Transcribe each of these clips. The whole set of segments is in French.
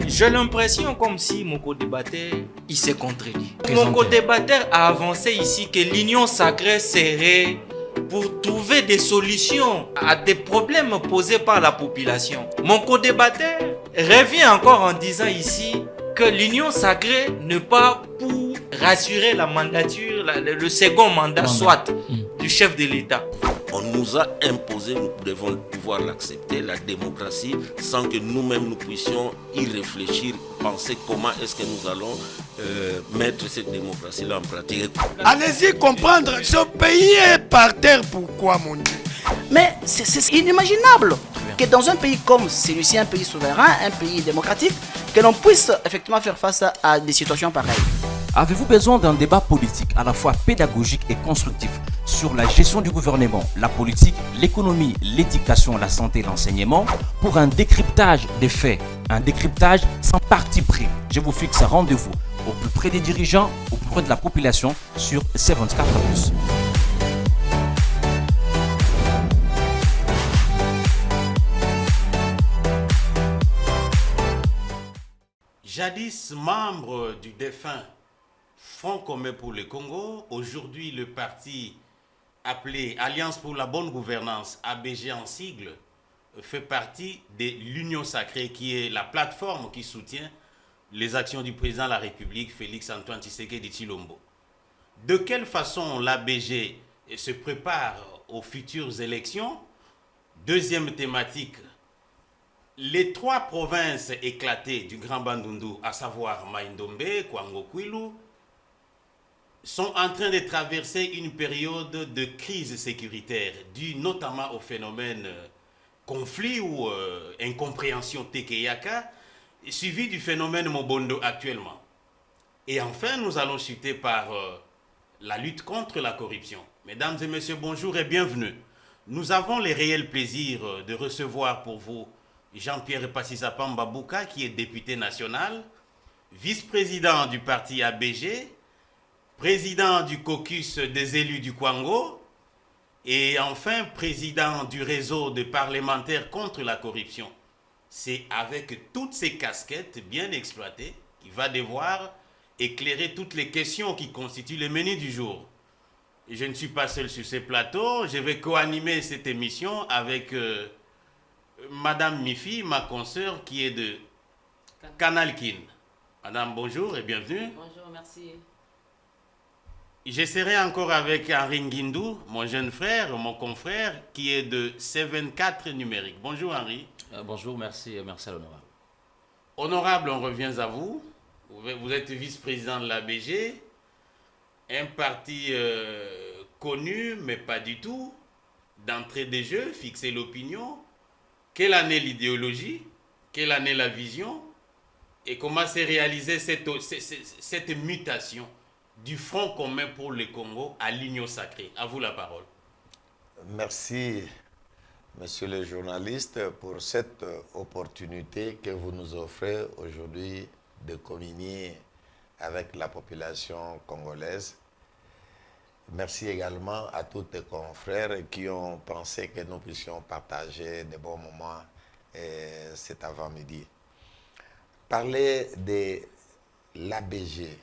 J'ai l'impression comme si mon co-débatteur, il s'est contredit. Mon co-débatteur a avancé ici que l'union sacrée serait pour trouver des solutions à des problèmes posés par la population. Mon co-débatteur revient encore en disant ici que l'union sacrée n'est pas pour rassurer la mandature, le second mandat soit du chef de l'État. On nous a imposé, nous devons pouvoir l'accepter, la démocratie, sans que nous-mêmes nous puissions y réfléchir, penser comment est-ce que nous allons mettre cette démocratie-là en pratique. Allez-y comprendre, ce pays est par terre, pourquoi mon Dieu? Mais c'est inimaginable que dans un pays comme celui-ci, un pays souverain, un pays démocratique, que l'on puisse effectivement faire face à des situations pareilles. Avez-vous besoin d'un débat politique à la fois pédagogique et constructif sur la gestion du gouvernement, la politique, l'économie, l'éducation, la santé, l'enseignement, pour un décryptage des faits, un décryptage sans parti pris? Je vous fixe un rendez-vous au plus près des dirigeants, au plus près de la population sur C24+. Jadis membre du défunt Front commun pour le Congo, aujourd'hui le parti appelé Alliance pour la bonne gouvernance, ABG en sigle, fait partie de l'Union sacrée qui est la plateforme qui soutient les actions du président de la République, Félix Antoine Tshisekedi Tshilombo. De quelle façon l'ABG se prépare aux futures élections? Deuxième thématique, les trois provinces éclatées du Grand Bandundu, à savoir Maïndombe, Kwango Kwilu, sont en train de traverser une période de crise sécuritaire due notamment au phénomène conflit ou incompréhension Tekeyaka, suivi du phénomène Mobondo actuellement. Et enfin, nous allons chuter par la lutte contre la corruption. Mesdames et messieurs, bonjour et bienvenue. Nous avons le réel plaisir de recevoir pour vous Jean-Pierre Passisa Pambabouka, qui est député national, vice-président du parti ABG, président du caucus des élus du Kwango et enfin président du réseau de parlementaires contre la corruption. C'est avec toutes ces casquettes bien exploitées qu'il va devoir éclairer toutes les questions qui constituent le menu du jour. Je ne suis pas seul sur ce plateau, je vais co-animer cette émission avec Madame Mifi, ma consoeur qui est de Canal Kin. Madame, bonjour et bienvenue. Bonjour, merci. Je serai encore avec Henri Nguindou, mon jeune frère, mon confrère, qui est de C24 numérique. Bonjour Henri. Bonjour, merci à l'honorable. Honorable, on revient à vous. Vous êtes vice-président de l'ABG, un parti connu, mais pas du tout. D'entrée des jeux, fixer l'opinion. Quelle en est l'idéologie? Quelle en est la vision? Et comment s'est réalisée cette mutation du Front commun pour le Congo à l'Union sacrée? À vous la parole. Merci, monsieur le journaliste, pour cette opportunité que vous nous offrez aujourd'hui de communier avec la population congolaise. Merci également à tous les confrères qui ont pensé que nous puissions partager de bons moments cet avant-midi. Parler de l'ABG,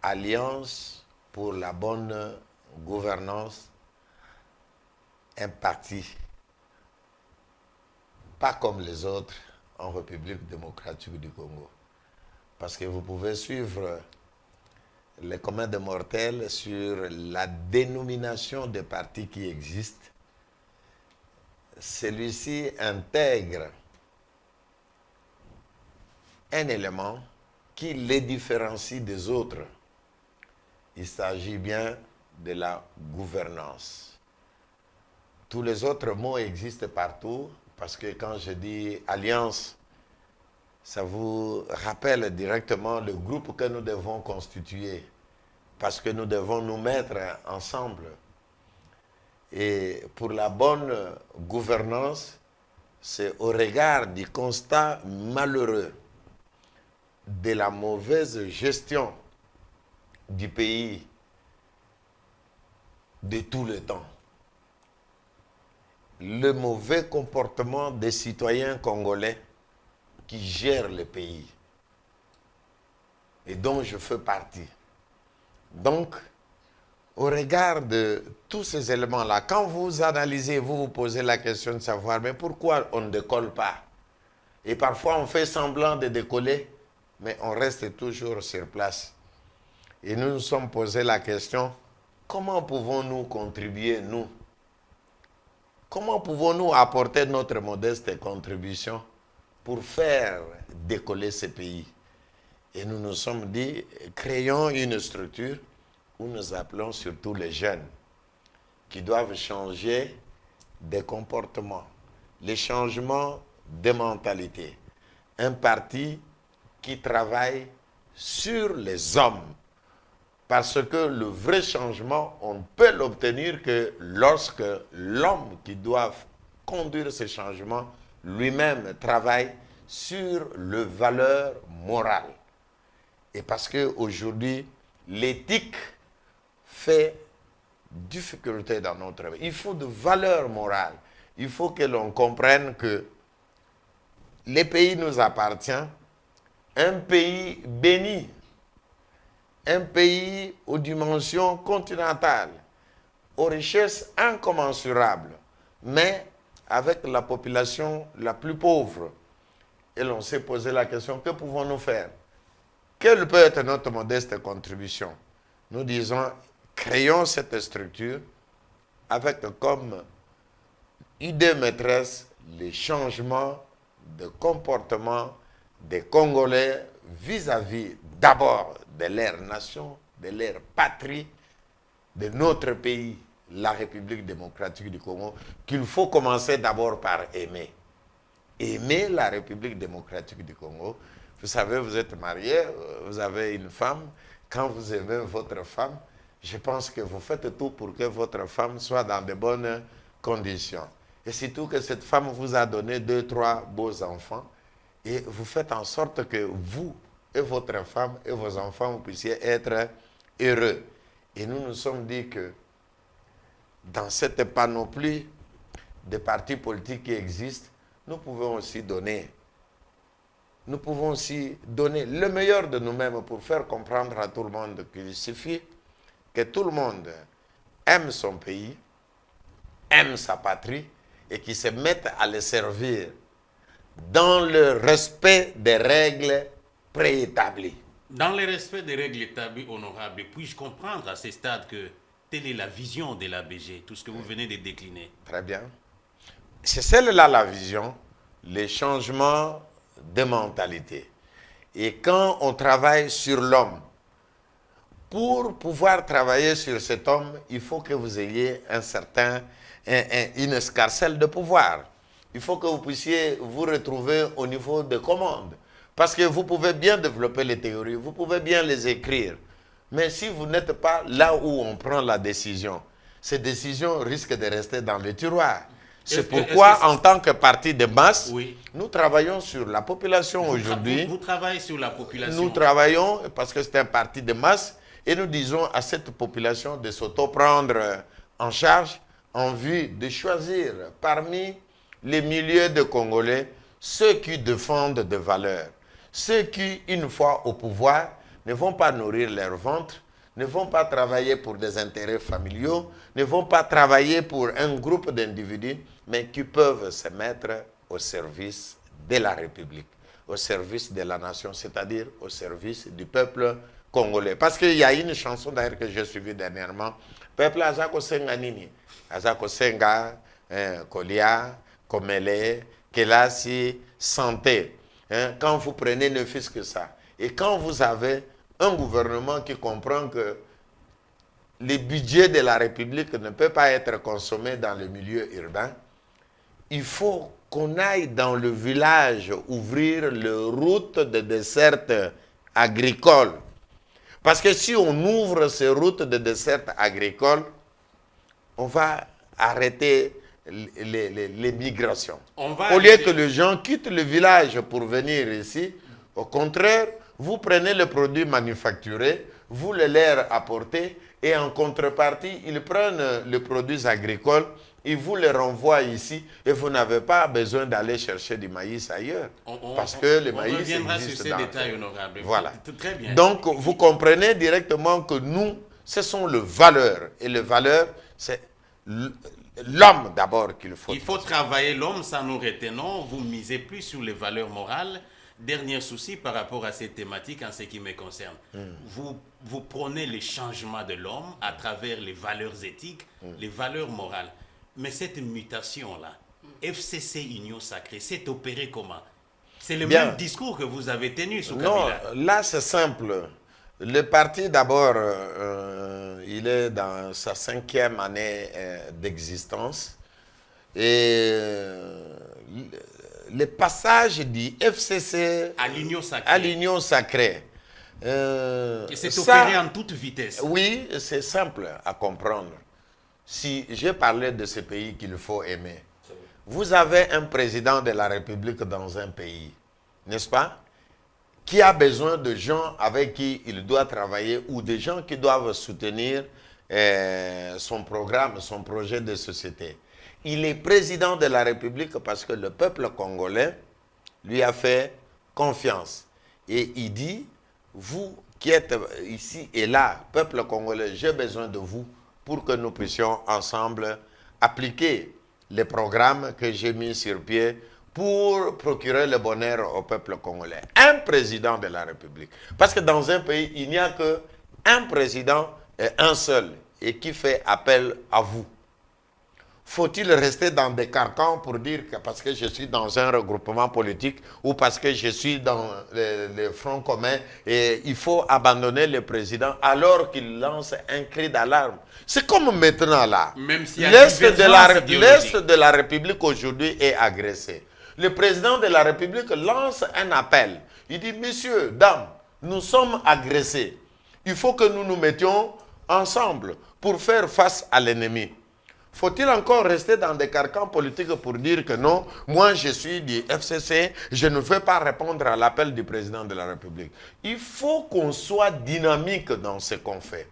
Alliance pour la bonne gouvernance, un parti pas comme les autres en République démocratique du Congo. Parce que vous pouvez suivre les communs des mortels sur la dénomination des partis qui existent. Celui-ci intègre un élément qui les différencie des autres. Il s'agit bien de la gouvernance. Tous les autres mots existent partout, parce que quand je dis alliance, ça vous rappelle directement le groupe que nous devons constituer, parce que nous devons nous mettre ensemble. Et pour la bonne gouvernance, c'est au regard du constat malheureux de la mauvaise gestion du pays de tout le temps. Le mauvais comportement des citoyens congolais qui gèrent le pays et dont je fais partie. Donc, au regard de tous ces éléments-là, quand vous analysez, vous vous posez la question de savoir, mais pourquoi on ne décolle pas? Et parfois, on fait semblant de décoller, mais on reste toujours sur place. Et nous nous sommes posé la question, comment pouvons-nous contribuer, nous? Comment pouvons-nous apporter notre modeste contribution pour faire décoller ce pays? Et nous nous sommes dit, créons une structure où nous appelons surtout les jeunes qui doivent changer des comportements, les changements de mentalité. Un parti qui travaille sur les hommes. Parce que le vrai changement, on ne peut l'obtenir que lorsque l'homme qui doit conduire ce changement lui-même travaille sur les valeurs morales. Et parce qu'aujourd'hui, l'éthique fait difficulté dans notre vie. Il faut de valeurs morales. Il faut que l'on comprenne que le pays nous appartient, un pays béni, un pays aux dimensions continentales, aux richesses incommensurables, mais avec la population la plus pauvre. Et l'on s'est posé la question, que pouvons-nous faire? Quelle peut être notre modeste contribution? Nous disons, créons cette structure avec comme idée maîtresse les changements de comportement des Congolais vis-à-vis d'abord de leur nation, de leur patrie, de notre pays, la République démocratique du Congo, qu'il faut commencer d'abord par aimer. Aimer la République démocratique du Congo. Vous savez, vous êtes marié, vous avez une femme. Quand vous aimez votre femme, je pense que vous faites tout pour que votre femme soit dans de bonnes conditions. Et surtout que cette femme vous a donné 2, 3 beaux enfants. Et vous faites en sorte que vous et votre femme et vos enfants, vous puissiez être heureux. Et nous nous sommes dit que dans cette panoplie de partis politiques qui existent, nous pouvons aussi donner. Nous pouvons aussi donner le meilleur de nous-mêmes pour faire comprendre à tout le monde qu'il suffit que tout le monde aime son pays, aime sa patrie et qu'il se mette à le servir dans le respect des règles préétablies. Dans le respect des règles établies, honorable, puis-je comprendre à ce stade que telle est la vision de l'ABG, tout ce que vous venez de décliner? Très bien. C'est celle-là la vision, les changements de mentalité. Et quand on travaille sur l'homme, pour pouvoir travailler sur cet homme, il faut que vous ayez une escarcelle de pouvoir. Il faut que vous puissiez vous retrouver au niveau de commande. Parce que vous pouvez bien développer les théories, vous pouvez bien les écrire. Mais si vous n'êtes pas là où on prend la décision, ces décisions risquent de rester dans le tiroir. C'est pourquoi, en tant que parti de masse, oui, nous travaillons sur la population aujourd'hui. Vous travaillez sur la population? Nous travaillons parce que c'est un parti de masse et nous disons à cette population de s'auto-prendre en charge en vue de choisir parmi les milliers de Congolais ceux qui défendent des valeurs. Ceux qui, une fois au pouvoir, ne vont pas nourrir leur ventre, ne vont pas travailler pour des intérêts familiaux, ne vont pas travailler pour un groupe d'individus, mais qui peuvent se mettre au service de la République, au service de la nation, c'est-à-dire au service du peuple congolais. Parce qu'il y a une chanson d'ailleurs que j'ai suivie dernièrement, Peuple Azako Senga Nini, Azako Senga, Kolia, Komele, Kelasi, Santé. Quand vous prenez ne fût-ce que ça, et quand vous avez un gouvernement qui comprend que le budget de la République ne peut pas être consommé dans le milieu urbain, il faut qu'on aille dans le village ouvrir les routes de desserte agricole. Parce que si on ouvre ces routes de desserte agricole, on va arrêter les migrations. Au lieu que les gens quittent le village pour venir ici, au contraire, vous prenez le produit manufacturé, vous le leur apportez et en contrepartie, ils prennent les produits agricoles il vous les renvoie ici et vous n'avez pas besoin d'aller chercher du maïs ailleurs. Parce que le maïs reviendra existe sur ces dans détails, honorable. Voilà. Très bien. Donc, vous comprenez directement que nous, ce sont les valeurs. Et les valeurs, c'est l'homme d'abord qu'il faut. Il faut travailler l'homme, ça nous retenons. Vous misez plus sur les valeurs morales. Dernier souci par rapport à cette thématique en ce qui me concerne. Vous prenez le changement de l'homme à travers les valeurs éthiques, les valeurs morales. Mais cette mutation-là, FCC Union Sacrée, s'est opérée comment? C'est le même discours que vous avez tenu sous Kabila. Non, là c'est simple. Le parti d'abord, il est dans sa 5e année d'existence. Et le passage du FCC à l'Union Sacrée, et c'est opéré en toute vitesse. Oui, c'est simple à comprendre. Si j'ai parlé de ce pays qu'il faut aimer, vous avez un président de la République dans un pays, n'est-ce pas, qui a besoin de gens avec qui il doit travailler ou des gens qui doivent soutenir son programme, son projet de société. Il est président de la République parce que le peuple congolais lui a fait confiance. Et il dit, vous qui êtes ici et là, peuple congolais, j'ai besoin de vous pour que nous puissions ensemble appliquer les programmes que j'ai mis sur pied pour procurer le bonheur au peuple congolais. Un président de la République. Parce que dans un pays, il n'y a qu'un président et un seul, et qui fait appel à vous. Faut-il rester dans des carcans pour dire que parce que je suis dans un regroupement politique ou parce que je suis dans le Front commun et il faut abandonner le président alors qu'il lance un cri d'alarme? C'est comme maintenant là. Même si l'Est de la République aujourd'hui est agressé. Le président de la République lance un appel. Il dit, messieurs, dames, nous sommes agressés. Il faut que nous nous mettions ensemble pour faire face à l'ennemi. Faut-il encore rester dans des carcans politiques pour dire que non, moi je suis du FCC, je ne veux pas répondre à l'appel du président de la République. Il faut qu'on soit dynamique dans ce qu'on fait.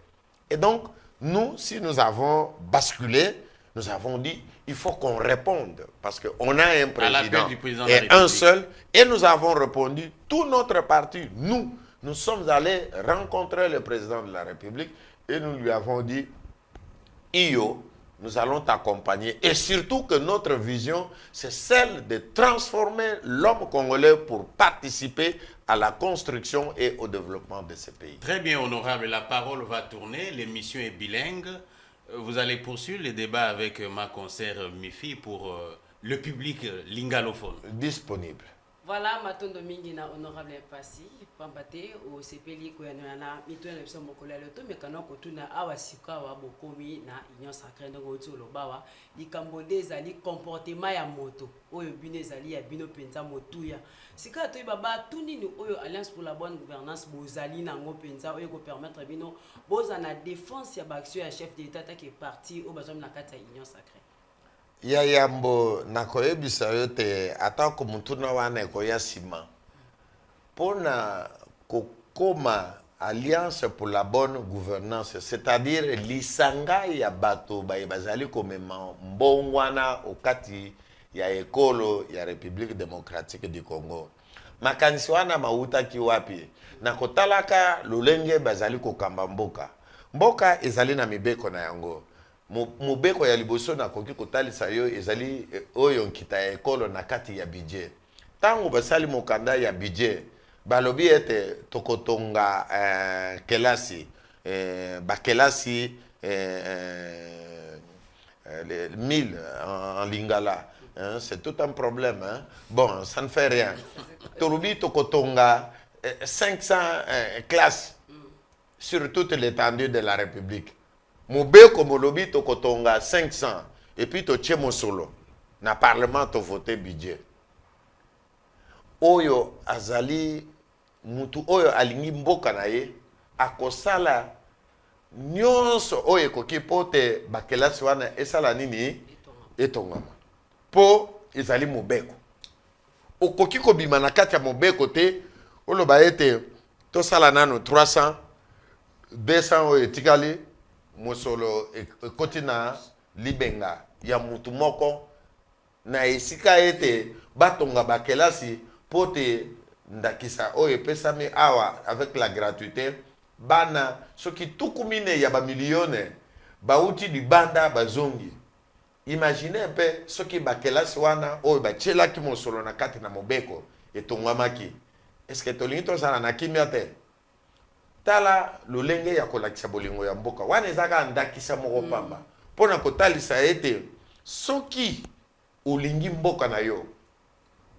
Et donc, nous, si nous avons basculé, nous avons dit, il faut qu'on réponde. Parce qu'on a un président et un seul. Et nous avons répondu, tout notre parti, nous sommes allés rencontrer le président de la République et nous lui avons dit, Iyo, nous allons t'accompagner. Et surtout que notre vision, c'est celle de transformer l'homme congolais pour participer à la construction et au développement de ce pays. Très bien, honorable. La parole va tourner. L'émission est bilingue. Vous allez poursuivre les débats avec ma consoeur Mifi pour le public lingalophone. Disponible. Voilà, matondo mingi na honorable Pasi, pambate o sepeli ko yana mitwe na biso mokolo ya loto mekano ko tuna awa sika wa bokomi na Union Sacrée ndongo tsolo bawa likambo ezali comportement ya moto oyo bino ezali ya bino penza motuya sika to baba tunini oyo Alliance pour la bonne gouvernance bozali nango penza oyo ko permettre bino boza na défense ya baction ya chef d'état qui est parti au bazom na kata Union Sacrée. Ya yambo nakoyebisa yote atako mutuna wana ekoya sima pona kokoma Alliance pour la bonne gouvernance, c'est-à-dire lisanga ya bato bazali komema mbongwana okati ya ekolo ya République démocratique du Congo. Makanisi wana mauta kiwapi na kotalaka lolenge bazali kokamba mboka. Mboka ezali na mibeko na yango. Mubeko ya liboso na koki kotalisa yo ezali oyo nkita ya ekolo na kati ya budget. Tango basali mokanda ya budget, balobi ete tokotonga kelasi, bakelasi 1000 en lingala. C'est tout un problème. Hein? Bon, ça ne fait rien. Torobi tokotonga 500 classes sur toute l'étendue de la République. Mobeko molobi to kotonga 500 et puis to tchemo solo na parlement to voter budget. Oyo azali mutu oyo alingi mboka na ye akosala nyonso oyo koki pote bakelasi wana esala nini etongama. Po ezali mobeko. Okoki kobima na kati ya mobeko te oloba ete to sala nano 300 200 oyo etikali Mosolo kotina libenga ya mutu moko na esika ete batonga bakelasi pote ndakisa oyo epesami awa avec la gratuité bana soki tukumine ya bamilione bauti libanda bazongi. Imaginez pe soki bakelasi wana oyo batielaki mosolo na kati na mobeko etongwamaki. Est-ce que tolingi tozala na kimia te? Tala lolenge ya kolakisa bolingo ya mboka wana ezaka ndakisa moko pamba mpona kotalisa ete soki olingi mboka na yo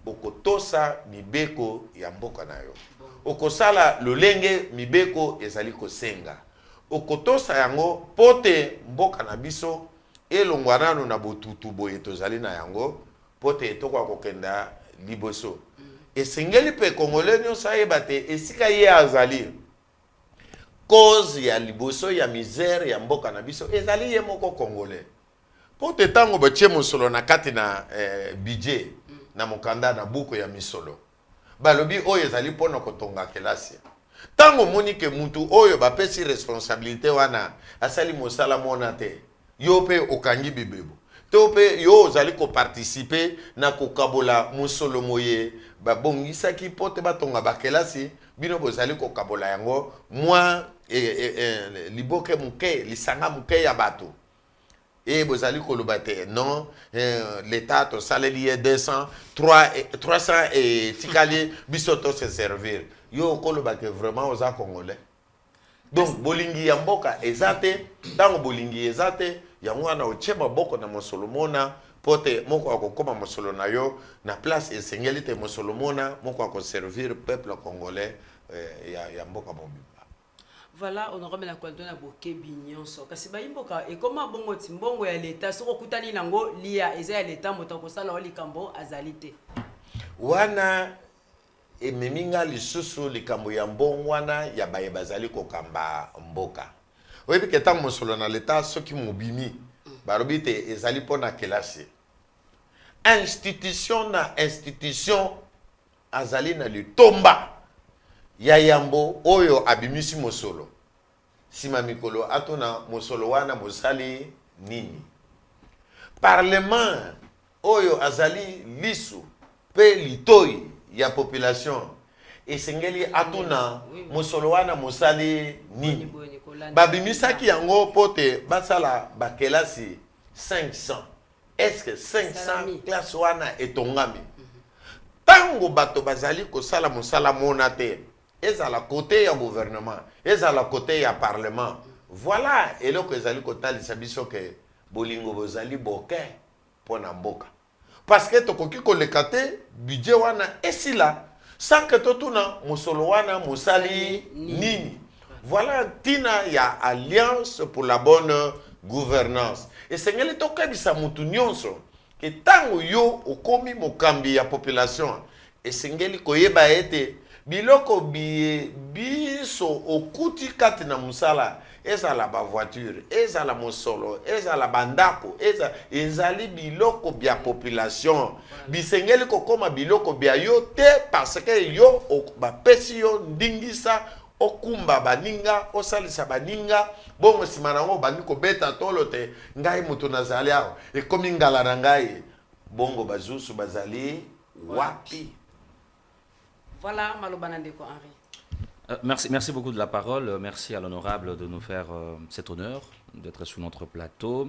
okotosa mibeko ya mboka na yo, okosala lolenge mibeko ezali kosenga, okotosa yango pote mboka na biso elongwa nano na botutu boye tozali na yango pote etoko kokenda liboso. Esengeli pe Congolais nyonso ayeba te esika ye azali cause ya liboso ya misère ya mboka na biso ezali ye moko Congolais. Pote tango batie mosolo na kati na budget na mokanda na buku ya misolo balobi oyo ezali mpona kotonga kelasi. Tango moni ke mutu oyo bapesi responsabilité wana asali mosala mona te, yo pe okangi bibebo to pe yo ozali koparticipe na kokabola mosolo moye babongisaki pote batonga bakelasi bino bozali kokabola yango mwa liboke muke lisanga muke ya bato. Et vous allez colobater non, l'État to salari 200, 300 et tikali bisoto se servir. Yo kolobate vraiment aux Congolais. Donc bolingi ya mboka ezate, tango bolingi ezate, yango na ochema boko na mosolomona pote moko akokoma mosolo na yo na place esengeli te mosolomona moko akoservir peuple congolais ya mboka mobimba. Voilà, on aura maintenant quoi donner boké bignonso. Kasi ba imboka e comment bongo timbongo ya l'état soko kutani nango lia eza ya l'état motako sala oli kambo azalite. Wana ememinga lisusu likambo ya mbongo wana ya baye bazali kokamba mboka. Oyebi ke tango mosolo na l'état soki mobimi barobi te ezali pona kelasi. Institution na institution azali na litomba ya yambo oyo abimisi mosolo. Sima mikolo atona mosolo wana mosali nini. Parlement oyo azali lisu pe litoi ya population esengeli atuna mosolo wana mosali nini. Babimisaki yango pote basala bakelasi 500. Est-ce que 500 classe wana etongami? Tango bato bazali kosala mosala mona te ezala côté ya gouvernement, ezala côté ya parlement. Voilà eloko ezali kotalisa biso ke bolingo bozali boke pona mboka. Parce que tokoki koleka te budget wana esila sans que totuna mosolo wana mosali nini. Voilà tina ya alliance pour la bonne gouvernance. Et sengeli tokebisa mutu nyonso ke tango yo okomi mokambi ya population esengeli koyeba ete biloko biso okuti kati na musala ezala ba voiture ezala mosolo ezala bandako ezali biloko bya population bisengeli kokoma biloko bya yo te parce que yo bapesi yo ndingisa okumba baninga osalisa baninga bongo sima nango bandi kobeta tolo te ngai mutu nazali aho ekomi ngala na ngai bongo bazusu bazali wapi. Voilà, Malobana Ndeko Henri. Merci beaucoup de la parole. Merci à l'honorable de nous faire cet honneur d'être sur notre plateau.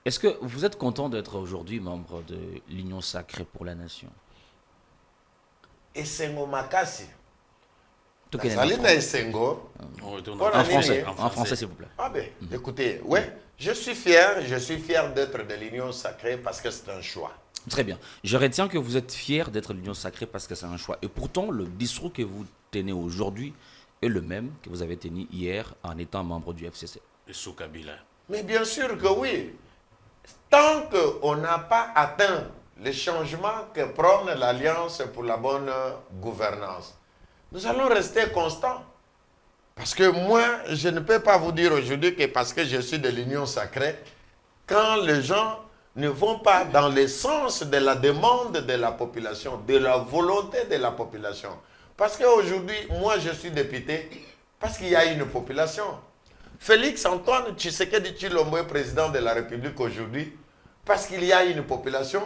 Est-ce que vous êtes content d'être aujourd'hui membre de l'Union sacrée pour la nation? Esengo makasi. En français, s'il vous plaît. Ah ben, écoutez, ouais, je suis fier d'être de l'Union sacrée parce que c'est un choix. Très bien. Je retiens que vous êtes fier d'être l'Union sacrée parce que c'est un choix. Et pourtant, le discours que vous tenez aujourd'hui est le même que vous avez tenu hier en étant membre du FCC. Sous Kabila. Mais bien sûr que oui. Tant qu'on n'a pas atteint les changements que prône l'Alliance pour la bonne gouvernance, nous allons rester constants. Parce que moi, je ne peux pas vous dire aujourd'hui que parce que je suis de l'Union sacrée, quand les gens ne vont pas dans le sens de la demande de la population, de la volonté de la population. Parce qu'aujourd'hui, moi je suis député, parce qu'il y a une population. Félix Antoine Tshisekedi Tshilombo est président de la République aujourd'hui, Parce qu'il y a une population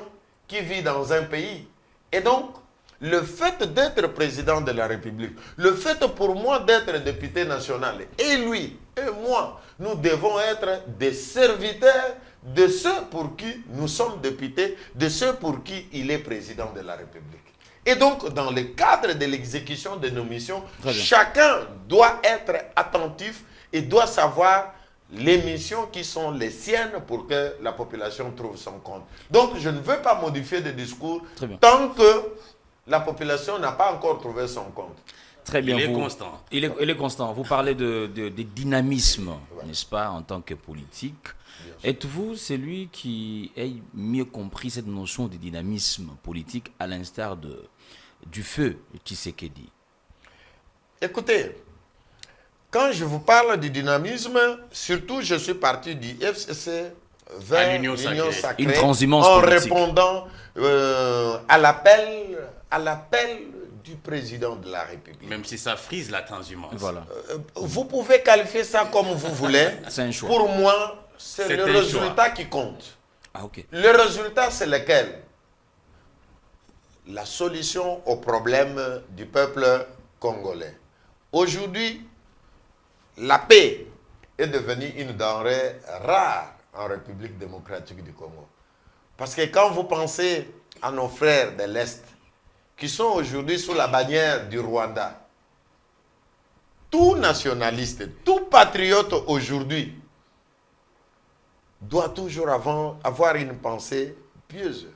qui vit dans un pays. Et donc, le fait d'être président de la République, le fait pour moi d'être député national, et lui, et moi, nous devons être des serviteurs de ceux pour qui nous sommes députés, de ceux pour qui il est président de la République. Et donc, dans le cadre de l'exécution de nos missions, chacun doit être attentif et doit savoir les missions qui sont les siennes pour que la population trouve son compte. Donc, je ne veux pas modifier de discours tant que la population n'a pas encore trouvé son compte. Très bien. Il est constant. Il est constant. Vous parlez de dynamisme, n'est-ce pas, en tant que politique. Êtes-vous celui qui ait mieux compris cette notion de dynamisme politique à l'instar du feu Tshisekedi? Écoutez, quand je vous parle du dynamisme, surtout je suis parti du FCC vers l'Union sacrée, une transhumance en politique. répondant à l'appel du président de la République. Même si ça frise la transhumance. Voilà. Vous pouvez qualifier ça comme vous voulez. C'est un choix. Pour moi, c'est le résultat qui compte. Ah, ok. Le résultat, c'est lequel? La solution au problème du peuple congolais. Aujourd'hui, la paix est devenue une denrée rare en République démocratique du Congo. Parce que quand vous pensez à nos frères de l'Est, qui sont aujourd'hui sous la bannière du Rwanda, tout nationaliste, tout patriote aujourd'hui doit toujours avoir une pensée pieuse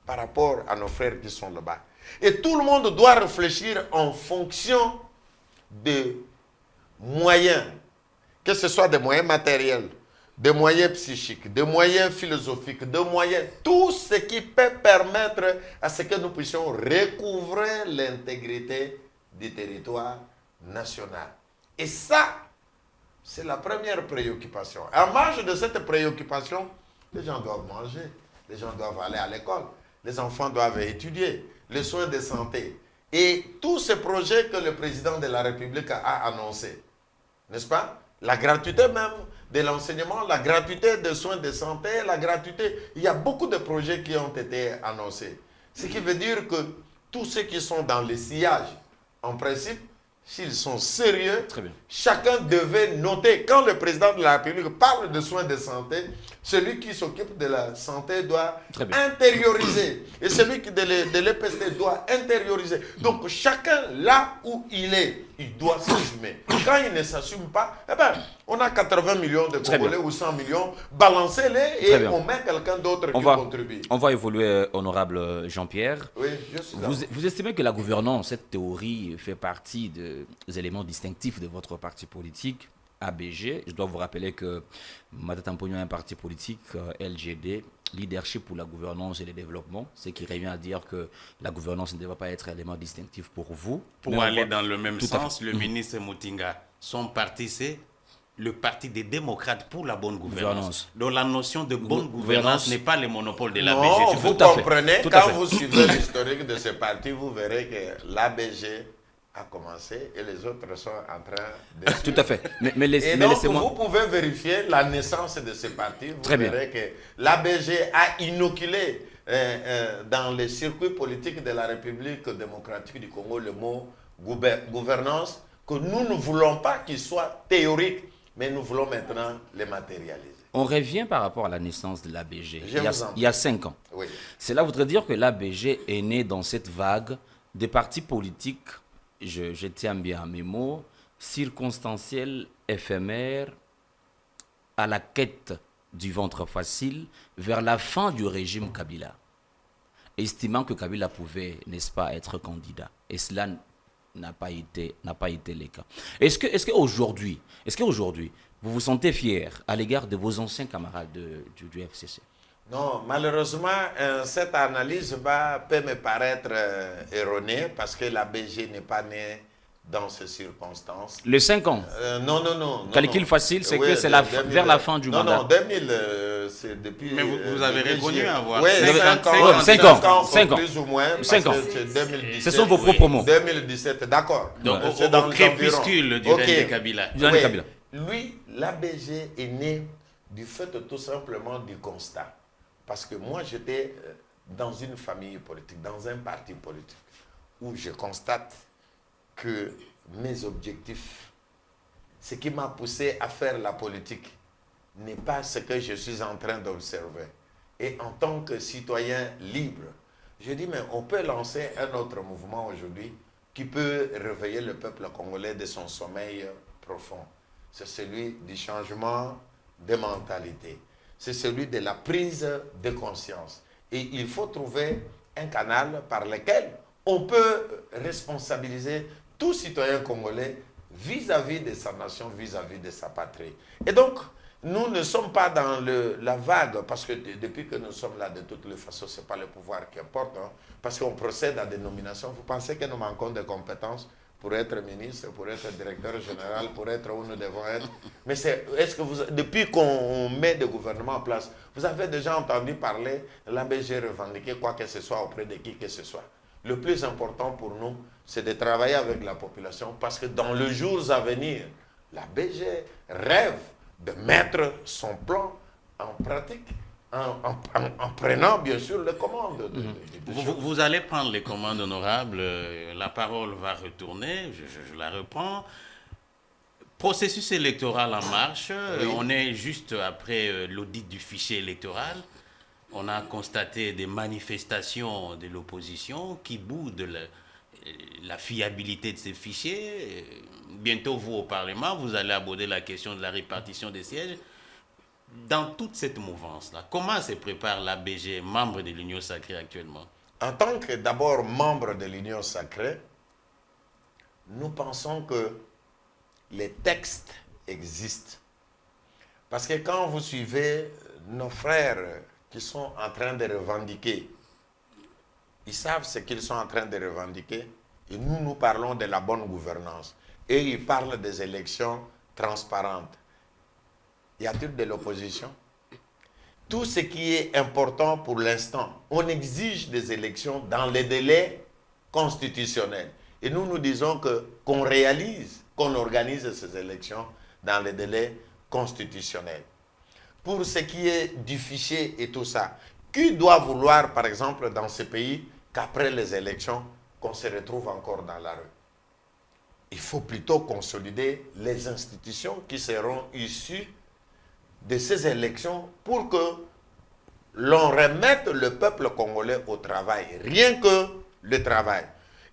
par rapport à nos frères qui sont là-bas. Et tout le monde doit réfléchir en fonction des moyens, que ce soit des moyens matériels, des moyens psychiques, des moyens philosophiques, des moyens, tout ce qui peut permettre à ce que nous puissions recouvrer l'intégrité du territoire national. Et ça, c'est la première préoccupation. En marge de cette préoccupation, les gens doivent manger, les gens doivent aller à l'école, les enfants doivent étudier, les soins de santé. Et tous ces projets que le président de la République a annoncés, n'est-ce pas? La gratuité même de l'enseignement, la gratuité des soins de santé, la gratuité. Il y a beaucoup de projets qui ont été annoncés. Ce qui veut dire que tous ceux qui sont dans le sillage, en principe, s'ils sont sérieux, chacun devait noter. Quand le président de la République parle de soins de santé, celui qui s'occupe de la santé doit intérioriser. Et celui de l'EPST doit intérioriser. Donc chacun, là où il est, il doit s'assumer. Quand il ne s'assume pas, eh ben, on a 80 millions de Congolais ou 100 millions, balancez-les et on met quelqu'un d'autre qui contribue. On va évoluer, honorable Jean-Pierre. Oui, je suis là. Vous estimez que la gouvernance, cette théorie, fait partie des éléments distinctifs de votre parti politique, ABG. Je dois vous rappeler que Matata Mponyo a un parti politique, LGD, Leadership pour la gouvernance et le développement, ce qui revient à dire que la gouvernance ne devrait pas être un élément distinctif pour vous. Pour aller dans le même sens, le ministre Moutinga, son parti, c'est le parti des démocrates pour la bonne gouvernance. Donc la notion de bonne gouvernance n'est pas le monopole de l'ABG. Non, vous comprenez, quand vous suivez l'historique de ce parti, vous verrez que l'ABG a commencé et les autres sont en train de suivre. Tout à fait. Et donc, vous pouvez vérifier la naissance de ce parti. Vous verrez que l'ABG a inoculé dans les circuits politiques de la République démocratique du Congo le mot gouvernance, que nous ne voulons pas qu'il soit théorique, mais nous voulons maintenant le matérialiser. On revient par rapport à la naissance de l'ABG. Il y a 5 ans. Oui. Cela voudrait dire que l'ABG est né dans cette vague des partis politiques, je tiens bien à mes mots, circonstanciels, éphémères, à la quête du ventre facile, vers la fin du régime Kabila, estimant que Kabila pouvait, n'est-ce pas, être candidat. Et cela n'a pas été le cas. Est-ce qu'aujourd'hui, vous vous sentez fier à l'égard de vos anciens camarades du FCC? Non, malheureusement, cette analyse peut me paraître erronée parce que l'ABG n'est pas né dans ces circonstances. Les 5 ans Non. Calcul facile, c'est que c'est vers la fin du mandat. Non, 2000, c'est depuis... Mais vous avez reconnu avoir 5 ans, plus ou moins. 5 ans. C'est 2017. Ce sont vos propres mots. 2017, d'accord. Donc, au crépuscule du règne de Kabila. Lui, l'ABG est né du fait tout simplement du constat Parce que moi, j'étais dans une famille politique, dans un parti politique, où je constate que mes objectifs, ce qui m'a poussé à faire la politique, n'est pas ce que je suis en train d'observer. Et en tant que citoyen libre, je dis, mais on peut lancer un autre mouvement aujourd'hui qui peut réveiller le peuple congolais de son sommeil profond. C'est celui du changement de mentalité. C'est celui de la prise de conscience. Et il faut trouver un canal par lequel on peut responsabiliser tout citoyen congolais vis-à-vis de sa nation, vis-à-vis de sa patrie. Et donc, nous ne sommes pas dans la vague, parce que depuis que nous sommes là, de toutes les façons, ce n'est pas le pouvoir qui importe, hein, parce qu'on procède à des nominations. Vous pensez que nous manquons de compétences pour être ministre, pour être directeur général, pour être où nous devons être? Mais est-ce que depuis qu'on met des gouvernements en place, vous avez déjà entendu parler de l'ABG revendiquer quoi que ce soit auprès de qui que ce soit? Le plus important pour nous, c'est de travailler avec la population, parce que dans les jours à venir, l'ABG rêve de mettre son plan en pratique, en prenant bien sûr les commandes. Vous allez prendre les commandes, honorable. La parole va retourner, je la reprends. Processus électoral en marche. Oui. On est juste après l'audit du fichier électoral. On a constaté des manifestations de l'opposition qui boudent la fiabilité de ces fichiers. Bientôt, vous, au Parlement, vous allez aborder la question de la répartition des sièges. Dans toute cette mouvance-là, comment se prépare l'ABG, membre de l'Union Sacrée actuellement? En tant que d'abord membre de l'Union Sacrée, nous pensons que les textes existent. Parce que quand vous suivez nos frères qui sont en train de revendiquer, ils savent ce qu'ils sont en train de revendiquer, et nous parlons de la bonne gouvernance. Et ils parlent des élections transparentes. Y a-t-il de l'opposition? Tout ce qui est important pour l'instant, on exige des élections dans les délais constitutionnels. Et nous disons qu'on réalise, qu'on organise ces élections dans les délais constitutionnels. Pour ce qui est du fichier et tout ça, qui doit vouloir, par exemple, dans ce pays, qu'après les élections, qu'on se retrouve encore dans la rue? Il faut plutôt consolider les institutions qui seront issues de ces élections pour que l'on remette le peuple congolais au travail, rien que le travail.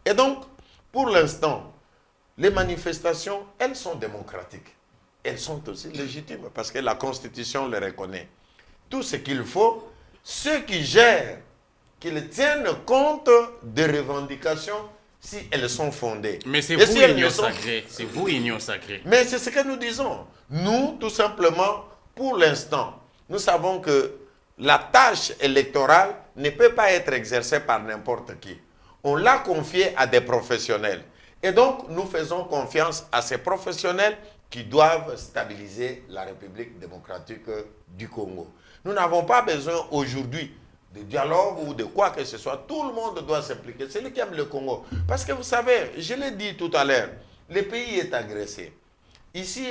Et donc, pour l'instant, les manifestations, elles sont démocratiques. Elles sont aussi légitimes parce que la Constitution les reconnaît. Tout ce qu'il faut, ceux qui gèrent, qu'ils tiennent compte des revendications si elles sont fondées. Mais c'est vous, Union Sacrée. C'est vous, Union Sacrée. Mais c'est ce que nous disons. Nous, tout simplement, pour l'instant, nous savons que la tâche électorale ne peut pas être exercée par n'importe qui. On l'a confiée à des professionnels. Et donc, nous faisons confiance à ces professionnels qui doivent stabiliser la République démocratique du Congo. Nous n'avons pas besoin aujourd'hui de dialogue ou de quoi que ce soit. Tout le monde doit s'impliquer. C'est lui qui aime le Congo. Parce que vous savez, je l'ai dit tout à l'heure, le pays est agressé. Ici,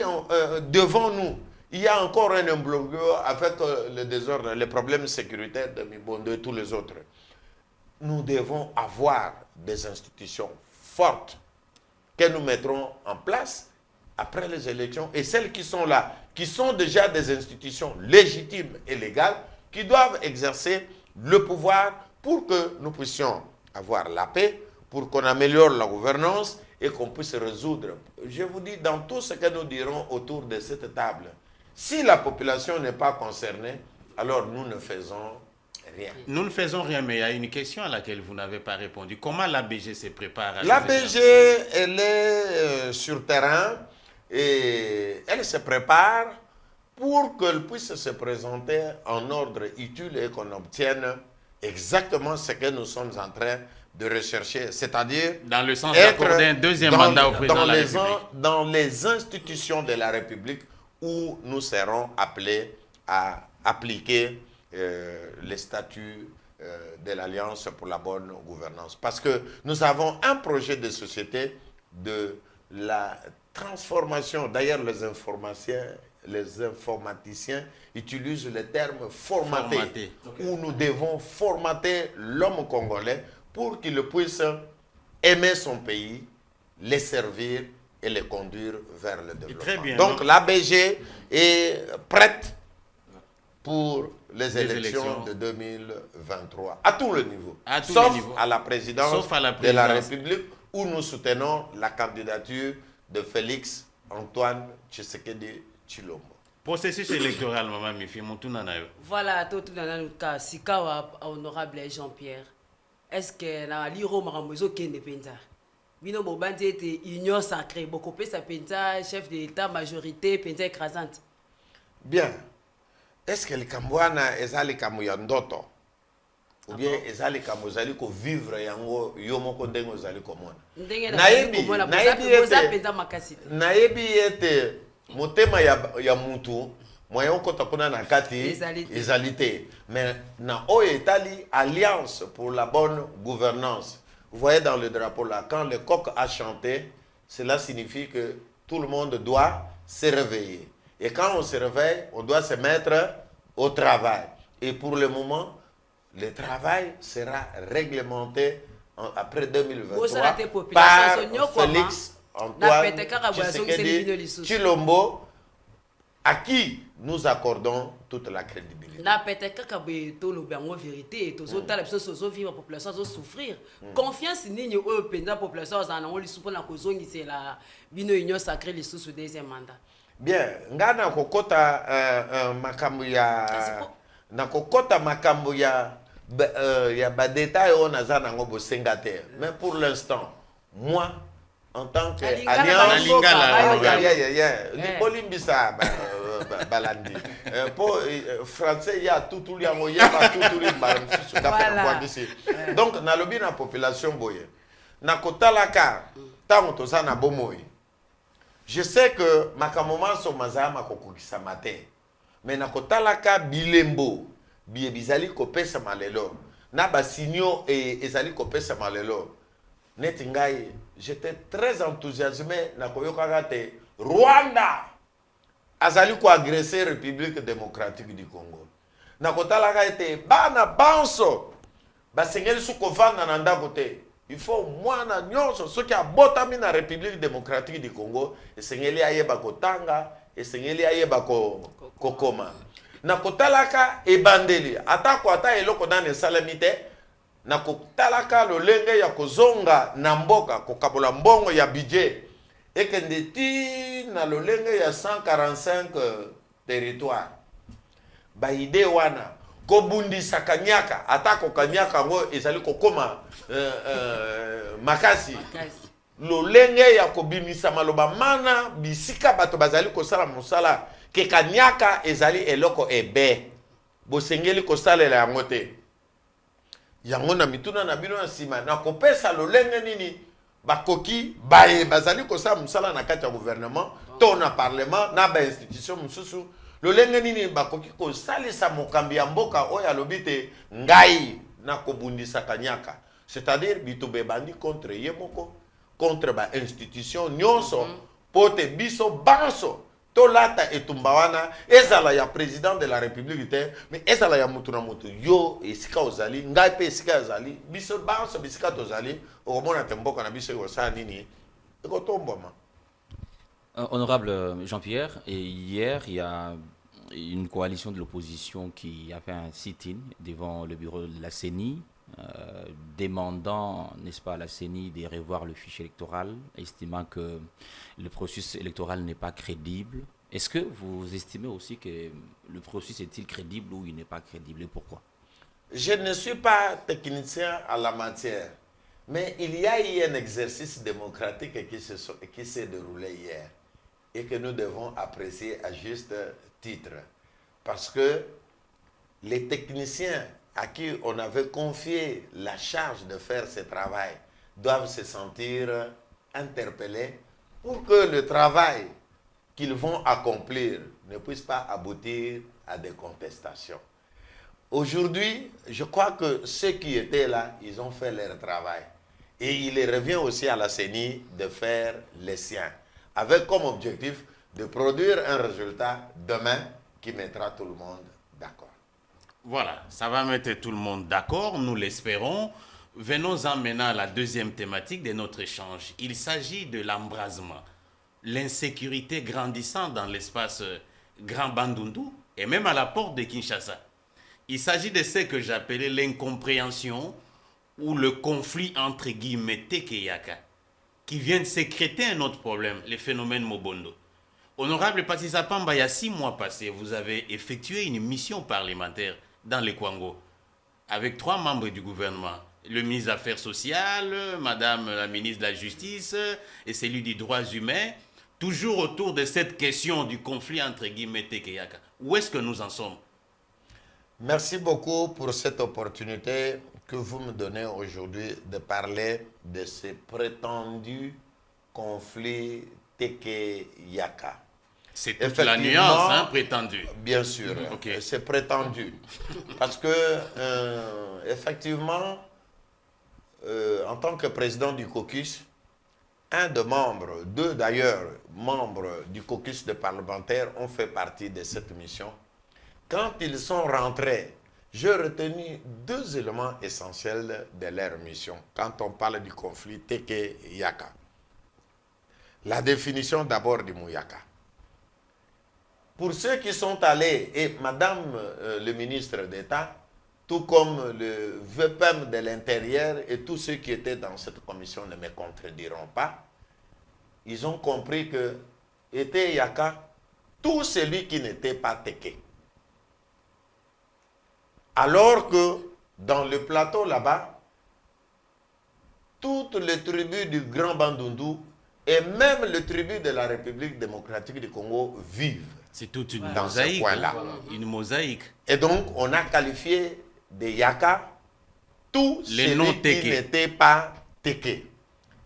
devant nous, il y a encore un imbroglio avec le désordre, les problèmes sécuritaires de Mibondo et tous les autres. Nous devons avoir des institutions fortes que nous mettrons en place après les élections. Et celles qui sont là, qui sont déjà des institutions légitimes et légales, qui doivent exercer le pouvoir pour que nous puissions avoir la paix, pour qu'on améliore la gouvernance et qu'on puisse résoudre. Je vous dis, dans tout ce que nous dirons autour de cette table, si la population n'est pas concernée, alors nous ne faisons rien. Nous ne faisons rien, mais il y a une question à laquelle vous n'avez pas répondu. Comment l'ABG se prépare à l'ABG, elle est sur terrain et elle se prépare pour qu'elle puisse se présenter en ordre utile et qu'on obtienne exactement ce que nous sommes en train de rechercher, c'est-à-dire dans le sens d'accorder un deuxième mandat au président de la République. Dans les institutions de la République où nous serons appelés à appliquer les statuts de l'Alliance pour la bonne gouvernance. Parce que nous avons un projet de société de la transformation. D'ailleurs, les informaticiens les informaticiens utilisent le terme formaté. Formaté. Où nous devons formater l'homme congolais pour qu'il puisse aimer son pays, les servir et les conduire vers le développement. Très bien, donc donc, l'ABG est prête pour les élections élections de 2023, à tous les niveaux, tous les niveaux. à la présidence Sauf à la de la présidence. République, où nous soutenons la candidature de Félix Antoine Tshisekedi Tshilombo. Processus électoral, Maman Mifi, Voilà, tout le cas, Sikawa, honorable Jean-Pierre. Est-ce que na liro maramozo kende penza? Bino Bobandi était union sacrée, beaucoup plus sa penza, chef d'État, majorité, penza écrasante. Bien. Est-ce que le Kambouana est allé Kamoyandoto? Ou bien est allé Kamozali ko vivre yango yomoko ndengo zali komona? Naebi ete motema ya mutu moyen kota kuna na kati ezalité. Mais na o etali alliance pour la bonne gouvernance. Vous voyez dans le drapeau là, quand le coq a chanté, cela signifie que tout le monde doit se réveiller. Et quand on se réveille, on doit se mettre au travail. Et pour le moment, le travail sera réglementé après 2023 par Félix Antoine Tshisekedi Tshilombo, à qui nous accordons toute la crédibilité. Na peut-être que la vérité, la population va souffrir. Confiance ni la population c'est la union sacrée les sous deuxième mandat. Bien, ngana kokota makambo ya na kokota makambo ya ba détail on a nango bosenga te. Mais pour l'instant, moi en tant que alliance Bolimbisa balandi pour français il y a tout il y a pas tout donc na lobi na population boye na kotalaka tango tozana bomoyi. Je sais que makamoma so mazama kokokisa matin. Mais na kotalaka bilembo bizali kopesa malelo na basinyo et ezali kopesa malelo net ngai j'étais très enthousiasmé na koyoka te Rwanda azali ko agresser République démocratique du Congo na kotalaka ete bana banso basengeli su kovanda na ndako te. Il faut mwana nyonso soki abotami na République démocratique du Congo esengeli ayeba kotanga esengeli ayeba kokoma na kotalaka ebandeli atako ata eloko na esalami te na kotalaka lolenge ya kozonga na mboka kokabola mbongo ya budget ekende ti na lolenge ya 145 territoire ba ide wana kobundisa kanyaka atako kanyaka ngo ezali kokoma makasi lolenge ya kobimisa maloba mana bisika bato bazali kosala mosala ke kanyaka ezali eloko ebe bosengeli kosalela yango te yango na mituna na bino na sima na kopesa lolenge nini bakoki baye bazali kosala mosala na kati ya gouvernement to na parlement na ba institution mususu lolenge nini bakoki kosalisa mokambi ya mboka oyo alobi te ngai na kobundisa kanyaka, c'est-à-dire bitobe bandi contre yemoko contre ba institution nyonso pote biso banso tolata etumba wana ezala ya président de la république te mais ezala ya mutu na mutu yo esika ozali ngai pe esika ozali biso banso bisika tozali okomona te mboka na biso osala nini ekotomboma. Honorable Jean-Pierre, et hier, il y a une coalition de l'opposition qui a fait un sit-in devant le bureau de la CENI, demandant, n'est-ce pas, à la CENI de revoir le fichier électoral, estimant que le processus électoral n'est pas crédible. Est-ce que vous estimez aussi que le processus est-il crédible ou il n'est pas crédible et pourquoi? Je ne suis pas technicien à la matière, mais il y a eu un exercice démocratique qui s'est déroulé hier et que nous devons apprécier à juste titre. Parce que les techniciens à qui on avait confié la charge de faire ce travail doivent se sentir interpellés pour que le travail qu'ils vont accomplir ne puisse pas aboutir à des contestations. Aujourd'hui, je crois que ceux qui étaient là, ils ont fait leur travail. Et il revient aussi à la CENI de faire les siens, avec comme objectif de produire un résultat demain qui mettra tout le monde d'accord. Voilà, ça va mettre tout le monde d'accord, nous l'espérons. Venons-en maintenant à la deuxième thématique de notre échange. Il s'agit de l'embrasement, l'insécurité grandissante dans l'espace Grand Bandundu et même à la porte de Kinshasa. Il s'agit de ce que j'appelais l'incompréhension ou le conflit entre guillemets Teke et Yaka, qui vient de sécréter un autre problème, le phénomène Mobondo. Honorable Patissa Pamba, il y a 6 mois passés, vous avez effectué une mission parlementaire dans le Kwango avec 3 membres du gouvernement, le ministre des Affaires sociales, Madame la ministre de la Justice et celui des droits humains, toujours autour de cette question du conflit entre guillemets Teke et Yaka. Où est-ce que nous en sommes? Merci beaucoup pour cette opportunité que vous me donnez aujourd'hui de parler de ce prétendu conflit Teke-Yaka. C'est toute la nuance, hein, prétendue. Bien sûr, Okay. c'est prétendu. Parce que, effectivement, en tant que président du caucus, un de membres, 2 d'ailleurs, membres du caucus de parlementaires ont fait partie de cette mission. Quand ils sont rentrés, j'ai retenu 2 éléments essentiels de leur mission quand on parle du conflit Teke-Yaka. La définition d'abord du Mouyaka. Pour ceux qui sont allés, et Madame le ministre d'État, tout comme le VPM de l'Intérieur et tous ceux qui étaient dans cette commission ne me contrediront pas, ils ont compris que était Yaka, tout celui qui n'était pas Teke. Alors que dans le plateau là-bas, toutes les tribus du Grand Bandundu et même les tribus de la République démocratique du Congo vivent. C'est toute une dans mosaïque. ce coin-là. Une mosaïque. Et donc, on a qualifié de Yaka tout celui qui n'était pas Teke.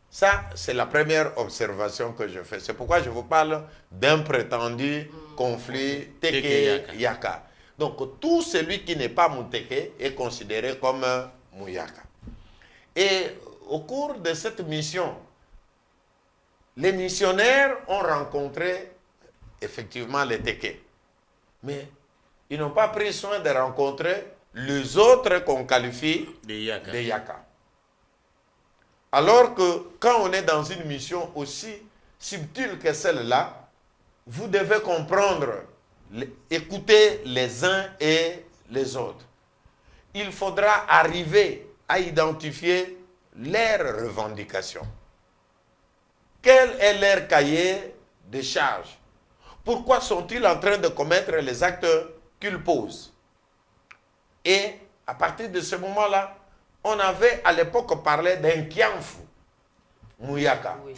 Ça, c'est la première observation que je fais. C'est pourquoi je vous parle d'un prétendu conflit Teke-Yaka. Donc, tout celui qui n'est pas Mouteke est considéré comme Mouyaka. Et au cours de cette mission, les missionnaires ont rencontré effectivement les Teke. Mais ils n'ont pas pris soin de rencontrer les autres qu'on qualifie de Yaka. Alors que quand on est dans une mission aussi subtile que celle-là, vous devez comprendre, écouter les uns et les autres. Il faudra arriver à identifier leurs revendications. Quel est leur cahier de charges? Pourquoi sont-ils en train de commettre les actes qu'ils posent? Et à partir de ce moment-là, on avait à l'époque parlé d'un Kianfu, Mouyaka. Oui.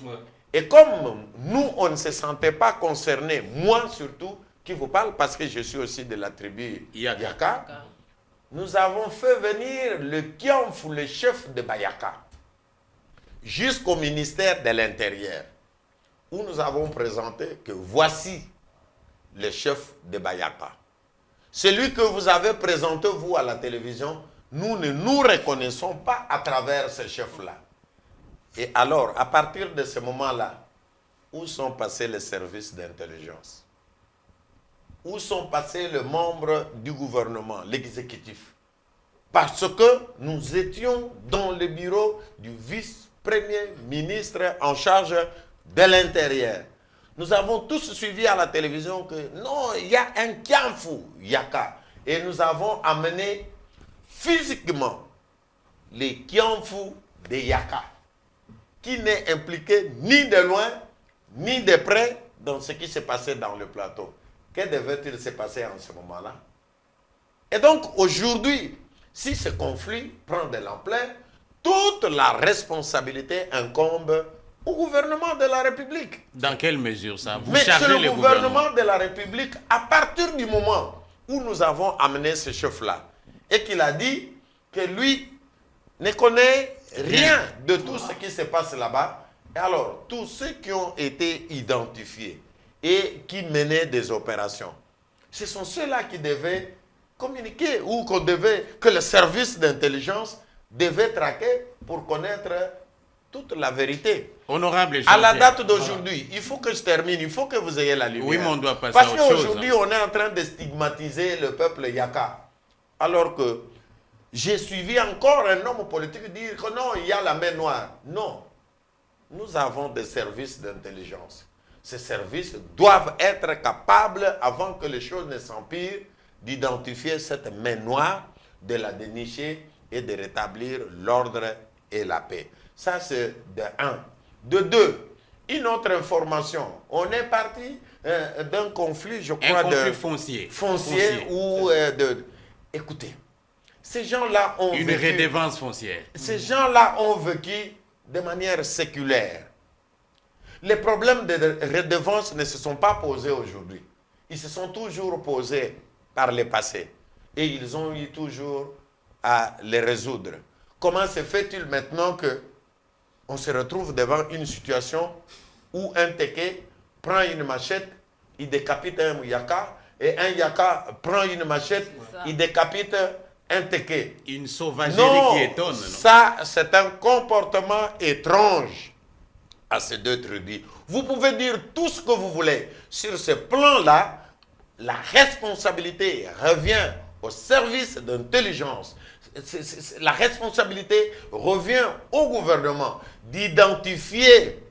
Et comme nous, on ne se sentait pas concernés, moi surtout, qui vous parle, parce que je suis aussi de la tribu Yaka, nous avons fait venir le Kianfu, le chef de Bayaka, jusqu'au ministère de l'Intérieur, où nous avons présenté que voici le chef de Bayaka. Celui que vous avez présenté, vous, à la télévision, nous ne nous reconnaissons pas à travers ce chef-là. Et alors, à partir de ce moment-là, où sont passés les services d'intelligence? Où sont passés les membres du gouvernement, l'exécutif? Parce que nous étions dans le bureau du vice-premier ministre en charge de l'Intérieur. Nous avons tous suivi à la télévision que non, il y a un Kianfu Yaka. Et nous avons amené physiquement les Kianfu de Yaka, qui n'est impliqué ni de loin, ni de près dans ce qui s'est passé dans le plateau. Que devait-il se passer en ce moment-là? Et donc aujourd'hui, si ce conflit prend de l'ampleur, toute la responsabilité incombe au gouvernement de la République. Dans quelle mesure ça? Vous Mais c'est chargez le gouvernement de la République, à partir du moment où nous avons amené ce chef-là, et qu'il a dit que lui ne connaît rien de tout ce qui se passe là-bas. Et alors, tous ceux qui ont été identifiés et qui menaient des opérations, ce sont ceux-là qui devaient communiquer ou que le service d'intelligence devait traquer pour connaître toute la vérité. Honorable À la Jean-Pierre. date d'aujourd'hui, il faut que je termine, il faut que vous ayez la lumière. Oui, mais on doit passer Parce à autre chose. qu'aujourd'hui, on est en train de stigmatiser le peuple Yaka. Alors que j'ai suivi encore un homme politique dire que non, il y a la main noire. Non. Nous avons des services d'intelligence. Ces services doivent être capables, avant que les choses ne s'empirent, d'identifier cette main noire, de la dénicher et de rétablir l'ordre et la paix. Ça, c'est de un. De deux, une autre information. On est parti d'un conflit, je crois, Un conflit foncier. foncier ou Écoutez, ces gens-là ont Une vécu... redevance foncière. Ces gens-là ont vécu de manière séculaire. Les problèmes de redevance ne se sont pas posés aujourd'hui. Ils se sont toujours posés par le passé. Et ils ont eu toujours à les résoudre. Comment se fait-il maintenant que on se retrouve devant une situation où un Teke prend une machette, il décapite un Yaka, et un Yaka prend une machette, il décapite un Teke. Une sauvagerie Non, qui étonne. Non? ça, c'est un comportement étrange à ces deux tribus. Vous pouvez dire tout ce que vous voulez. Sur ce plan-là, la responsabilité revient au service d'intelligence. La responsabilité revient au gouvernement d'identifier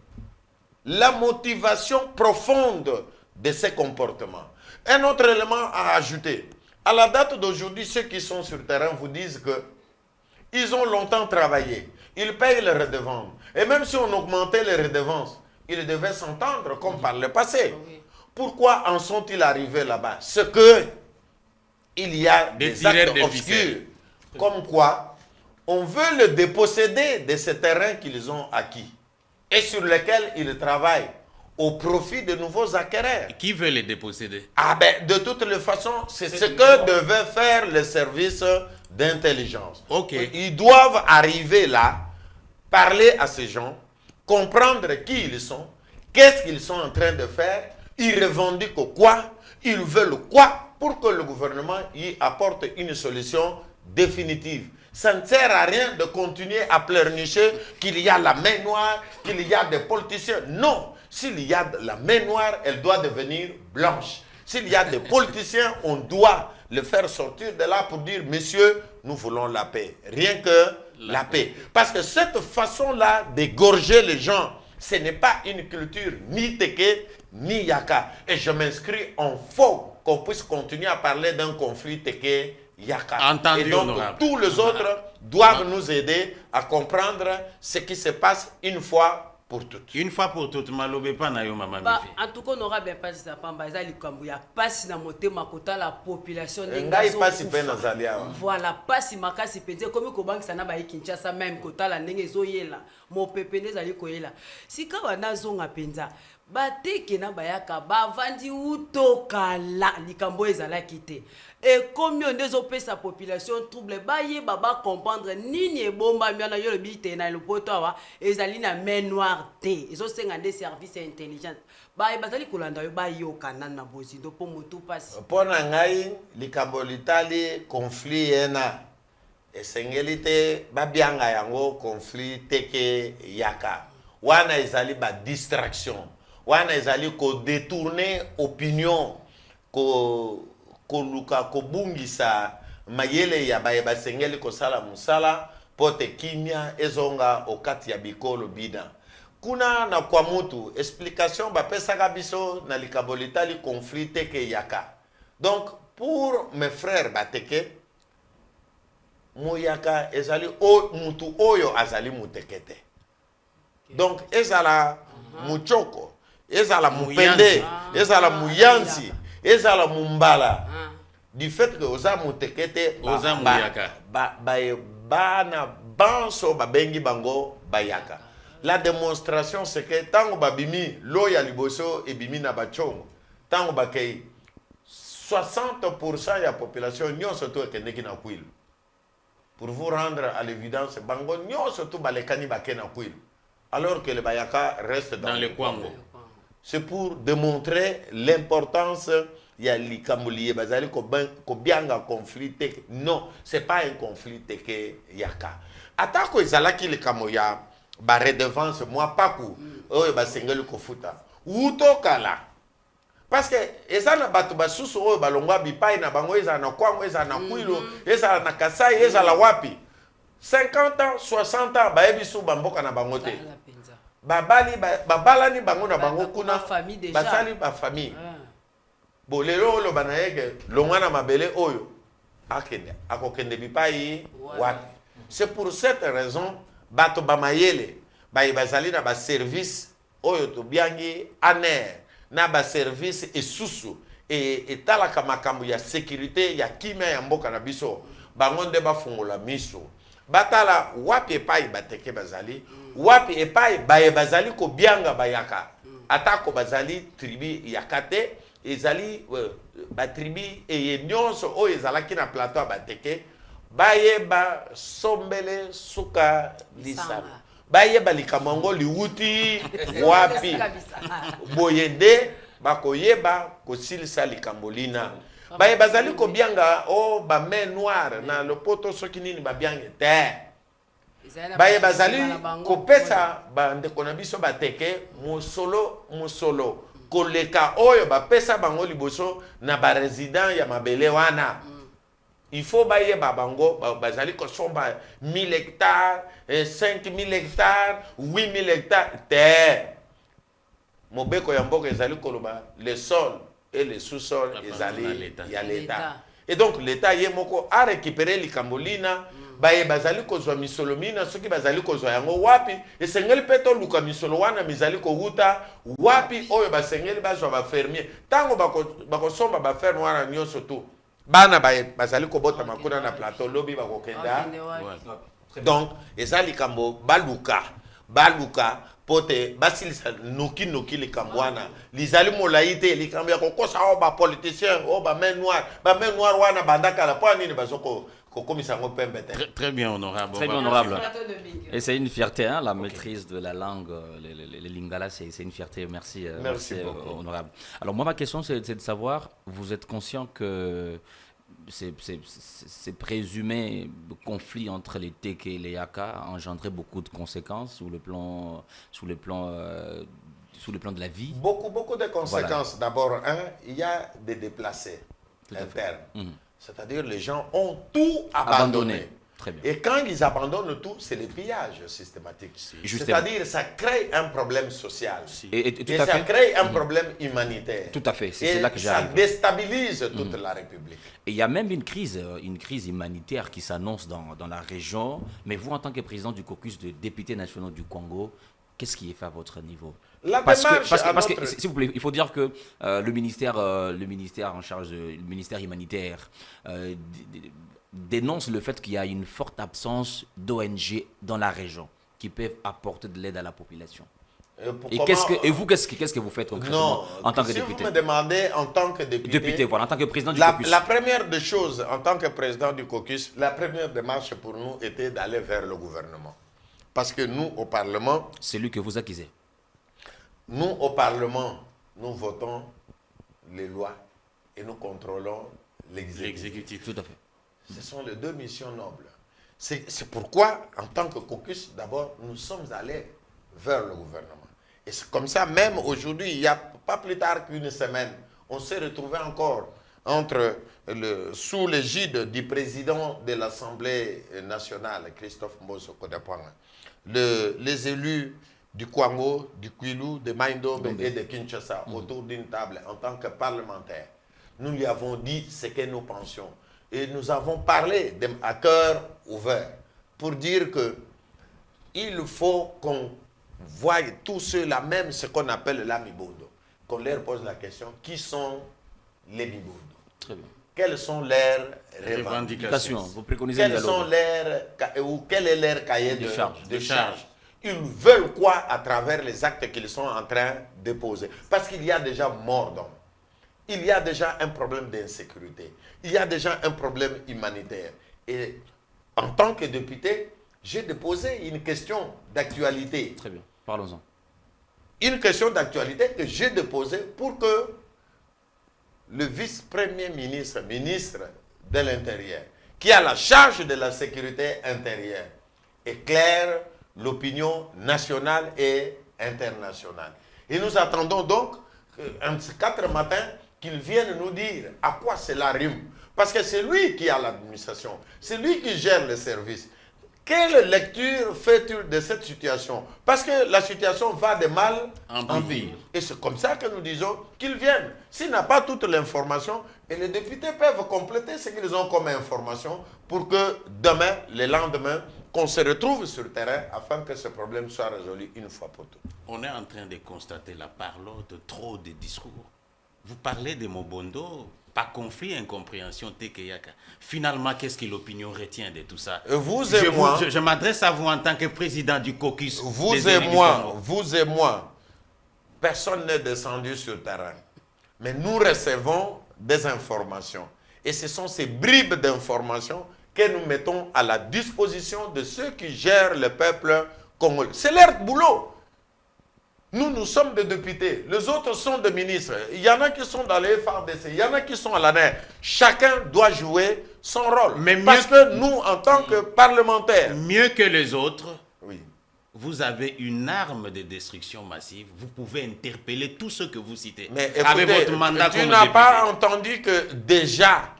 la motivation profonde de ces comportements. Un autre élément à ajouter. À la date d'aujourd'hui, ceux qui sont sur le terrain vous disent que ils ont longtemps travaillé. Ils payent les redevances. Et même si on augmentait les redevances, ils devaient s'entendre comme par le passé. Pourquoi en sont-ils arrivés là-bas? C'est que il y a des actes obscurs. Comme quoi, on veut le déposséder de ces terrains qu'ils ont acquis et sur lesquels ils travaillent au profit de nouveaux acquéreurs. Qui veut les déposséder? Ah ben, de toutes les façons, c'est ce que devait faire le service d'intelligence. Ok. Ils doivent arriver là, parler à ces gens, comprendre qui ils sont, qu'est-ce qu'ils sont en train de faire, ils revendiquent quoi, ils veulent quoi, pour que le gouvernement y apporte une solution définitive. Ça ne sert à rien de continuer à pleurnicher qu'il y a la main noire, qu'il y a des politiciens. Non, s'il y a de la main noire, elle doit devenir blanche. S'il y a des politiciens, on doit le faire sortir de là pour dire, messieurs, nous voulons la paix. Rien que la paix. Parce que cette façon-là d'égorger les gens, ce n'est pas une culture ni Teke, ni Yaka. Et je m'inscris en faux qu'on puisse continuer à parler d'un conflit Teke Yaka. Entendu, et donc, honorable. tous les autres doivent nous aider à comprendre ce qui se passe une fois pour toutes. Une fois pour toutes, malobe pa na yo mama Bah, Mifi. en tout cas, on aura bien passé ça. Pamba, ça, likambo ya passe na moté makota la population. Ngai pasi pe nazali awa. Voilà, passe makasi penze comme ko bank sana ba Kinshasa même kota la ndenge zoyela. Mo pepe ne zali koyela. Sika wana zonga penza. Bateke na bayaka bavandi utokala likambo ezala kite. Et combien de pesa population trouble baye baba comprendre nini ebomba miana yo le bite na le potowa ezali na main noire te ezo senga des services intelligents baye bazali kolanda yo bayo kana na bozindo po motu pasi Pona ngai likambo litali conflit ena esengeli te babianga yango conflit Teke Yaka. Wana ezali ba distraction. Wana ezali ko détourner opinion ko luka kobungisa mayele ya baye basengeli kosala musala pote kimia ezonga okati ya bikolo bina. Kuna na kwa mutu explication bapesaka biso na likambo litali conflit Teke Yaka. Donc pour mes frères bateke Mouyaka ezali o mutu oyo azali mutekete. Donc ezala muchoko, ezala mupende, ezala muyansi, ezala mumbala. Du fait que oza mutekete, Oza muyaka. bana banso babengi bango bayaka. La démonstration c'est que tango babimi loya liboso et bimi na bachongo. Tango bakei 60% ya population nyonso to ekendeki na kwilu. Pour vous rendre à l'évidence, bango nyonso to balekani bakena kwilu. Alors que le bayaka reste dans le Kwango. C'est pour démontrer l'importance il y a likamoulié bazali ko bianga conflit Teke. Non, c'est pas un conflit Teke Yaka. Atako ezalaki likamo ya ba redevance moi paku oyo ba sengeli kofuta utokala parce que eza na bato basusu oyo balongwa bipai na bango eza na kwango eza na kwilo eza na kasai eza la wapi 50 ans 60 ans bayebi su bamboka na bango te babalani bango na bango kuna basali ba famille bo lelo olo banayeke longwa na mabele oyo akende akokende bipai wapi. C'est pour cette raison bato bamayele bazali na ba service oyo to biangi aner na ba service esusu etalaka makambo ya sécurité ya kimia ya mboka na biso bango nde bafungola miso batala wapi epai bateke bazali wapi epai bazali ko bianga bayaka atako bazali tribu yakate ezali ba tribu nyonso oyo ezalaki na plateau bateke bayeba sombele suka lisana bayeba likamango liwuti wapi boyende bakoyeba kosilisa likambolina bazali ko bianga ba main noire na lopoto soki nini babiange te bazali kopesa bandeko na biso bateke musolo koleka oyo bapesa bango liboso na ba résident ya mabele wana. Il faut bayeba bango bazali kosomba 1000 hectares, 5000 hectares, 8000 hectares te. Mobeko ya mboka ezali koloba le sol et le sous-sol ezali ya l'État. Et donc l'État yemoko a récupéré likambolina bazali kozwa misolomina soki bazali kozwa yango wapi esengeli peto luka misolo wana mizali kohuta wapi oyo basengeli bazwa ba fermier tango bakosomba ba ferme wana nyonso tu bana bazali kobota makuna na plateau lobi bakokenda. Donc ezali kambo baluka pote basilisa noki likambo wana lizali molaite likambo ya kokosa o ba politicien o ba main noire wana bandaka la po nini bazoko. Très bien, honorable. Très bien, honorable. Et c'est une fierté, hein, la maîtrise de la langue, les lingala, c'est une fierté. Merci, honorable. Alors moi, ma question, c'est de savoir, vous êtes conscient que ces présumés conflits entre les Teke et les Yaka a engendré beaucoup de conséquences sous le plan de la vie? Beaucoup de conséquences. Voilà. D'abord, il y a des déplacés internes. C'est-à-dire les gens ont tout abandonné. Très bien. Et quand ils abandonnent tout, c'est le pillage systématique. C'est-à-dire ça crée un problème social. Et ça crée un problème humanitaire. Tout à fait, c'est là que j'arrive. Ça déstabilise toute la République. Et il y a même une crise humanitaire qui s'annonce dans la région. Mais vous, en tant que président du caucus de députés nationaux du Congo, qu'est-ce qui est fait à votre niveau? Parce que, s'il vous plaît, il faut dire que le ministère en charge le ministère humanitaire dénonce le fait qu'il y a une forte absence d'ONG dans la région qui peuvent apporter de l'aide à la population. Et vous, qu'est-ce que vous faites concrètement en tant que député? Si vous me demandez en tant que député, voilà, en tant que président du caucus. La première des choses, en tant que président du caucus, la première démarche pour nous était d'aller vers le gouvernement. Parce que nous, au Parlement... C'est lui que vous accusez. Nous, au Parlement, nous votons les lois et nous contrôlons l'exécutif. Tout à fait. Ce sont les deux missions nobles. C'est pourquoi, en tant que caucus, d'abord, nous sommes allés vers le gouvernement. Et c'est comme ça, même aujourd'hui, il n'y a pas plus tard qu'une semaine, on s'est retrouvé encore sous l'égide du président de l'Assemblée nationale, Christophe Mboso Kodapwanga, les élus du Kwango, du Kwilu, de Maindombe et de Kinshasa autour d'une table en tant que parlementaires. Nous lui avons dit ce que nous pensions. Et nous avons parlé à cœur ouvert pour dire que il faut qu'on voie tous ceux-là, même ce qu'on appelle l'amibondo, qu'on leur pose la question, qui sont les mibondo? Très bien. Quelles sont leurs revendications? Vous préconisez quel est leur cahier de charge? Ils veulent quoi à travers les actes qu'ils sont en train de poser? Parce qu'il y a déjà mort d'hommes. Il y a déjà un problème d'insécurité. Il y a déjà un problème humanitaire. Et en tant que député, j'ai déposé une question d'actualité. Très bien, parlons-en. Une question d'actualité que j'ai déposée pour que le vice-premier ministre, ministre de l'Intérieur, qui a la charge de la sécurité intérieure, éclaire l'opinion nationale et internationale. Et nous attendons donc, un de ces 4 matins, qu'il vienne nous dire à quoi cela rime. Parce que c'est lui qui a l'administration, c'est lui qui gère le service. Quelle lecture fais-tu de cette situation? Parce que la situation va de mal en pire. Et c'est comme ça que nous disons qu'ils viennent. S'il n'a pas toute l'information, et les députés peuvent compléter ce qu'ils ont comme information pour que demain, le lendemain, qu'on se retrouve sur le terrain afin que ce problème soit résolu une fois pour toutes. On est en train de constater la parlotte, trop de discours. Vous parlez de Mobondo, pas conflit, incompréhension, Tekeyaka. Finalement, qu'est-ce que l'opinion retient de tout ça? Je m'adresse à vous en tant que président du caucus. Vous et moi, personne n'est descendu sur le terrain. Mais nous recevons des informations. Et ce sont ces bribes d'informations que nous mettons à la disposition de ceux qui gèrent le peuple congolais. C'est leur boulot. Nous sommes des députés, les autres sont des ministres. Il y en a qui sont dans les FARDC, il y en a qui sont à l'ANER. Chacun doit jouer son rôle. Parce que nous, en tant que parlementaires... Mieux que les autres, oui. Vous avez une arme de destruction massive. Vous pouvez interpeller tous ceux que vous citez. Mais écoutez, avec votre mandat tu n'as pas entendu que déjà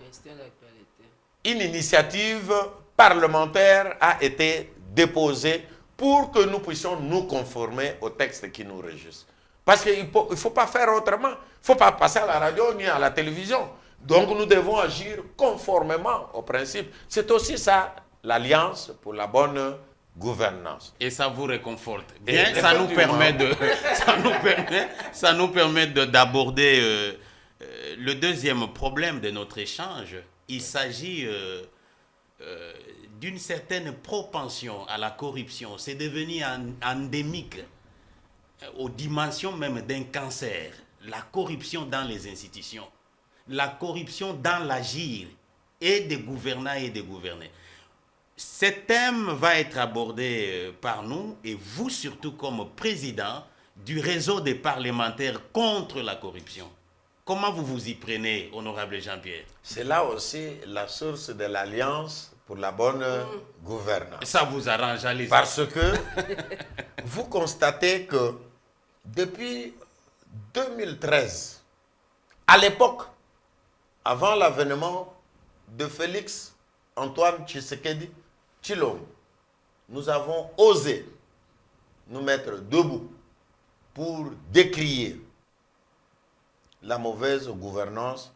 une initiative parlementaire a été déposée pour que nous puissions nous conformer au texte qui nous régisse. Parce qu'il ne faut pas faire autrement. Il ne faut pas passer à la radio ni à la télévision. Donc nous devons agir conformément aux principes. C'est aussi ça, l'Alliance pour la bonne gouvernance. Et ça vous réconforte. Bien, ça nous permet d'aborder le deuxième problème de notre échange. Il s'agit d'une certaine propension à la corruption. C'est devenu endémique aux dimensions même d'un cancer. La corruption dans les institutions, la corruption dans l'agir et des gouvernants et des gouvernés. Ce thème va être abordé par nous et vous surtout comme président du réseau des parlementaires contre la corruption. Comment vous vous y prenez, honorable Jean-Pierre? C'est là aussi la source de l'Alliance pour la bonne gouvernance. Ça vous arrange, allez-y. Parce que vous constatez que depuis 2013, à l'époque, avant l'avènement de Félix Antoine Tshisekedi Tshilombo, nous avons osé nous mettre debout pour décrier la mauvaise gouvernance,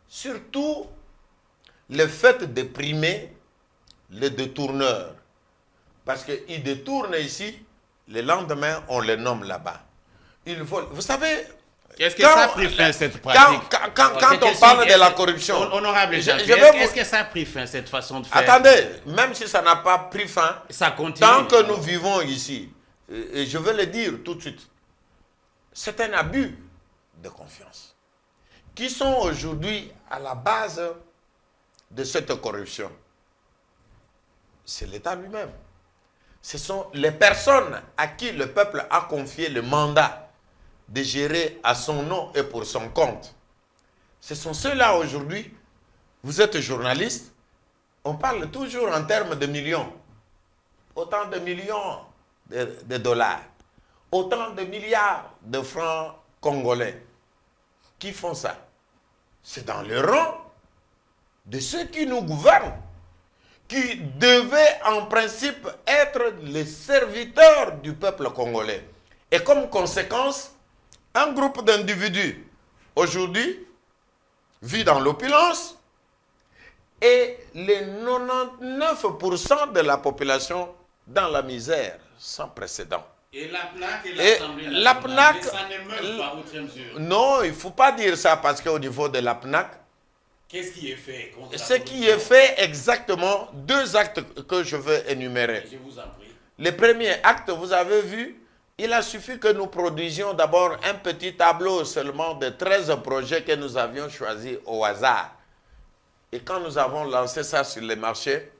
surtout le fait de primer les détourneurs. Parce qu'ils détournent ici, le lendemain, on les nomme là-bas. Ils volent. Vous savez... Est-ce que ça a pris fin cette pratique? Quand on parle de la corruption... Honorable Jean-Pierre, est-ce que ça a pris fin cette façon de faire? Attendez, même si ça n'a pas pris fin, ça continue. Tant que nous vivons ici, et je veux le dire tout de suite, c'est un abus de confiance qui sont aujourd'hui à la base de cette corruption. C'est l'État lui-même. Ce sont les personnes à qui le peuple a confié le mandat de gérer à son nom et pour son compte. Ce sont ceux-là aujourd'hui. Vous êtes journaliste, on parle toujours en termes de millions. Autant de millions de dollars, autant de milliards de francs congolais. Qui font ça? C'est dans le rang de ceux qui nous gouvernent, qui devaient en principe être les serviteurs du peuple congolais. Et comme conséquence, un groupe d'individus, aujourd'hui, vit dans l'opulence et les 99% de la population dans la misère sans précédent. Et la PNAC et l'Assemblée nationale, ça n'émeut pas outre mesure. Non, il ne faut pas dire ça parce qu'au niveau de la PNAC, qu'est-ce qui est fait contre ce qui est fait exactement, 2 actes que je veux énumérer. Je vous en prie. Le premier acte, vous avez vu, il a suffi que nous produisions d'abord un petit tableau seulement de 13 projets que nous avions choisis au hasard. Et quand nous avons lancé ça sur les marchés,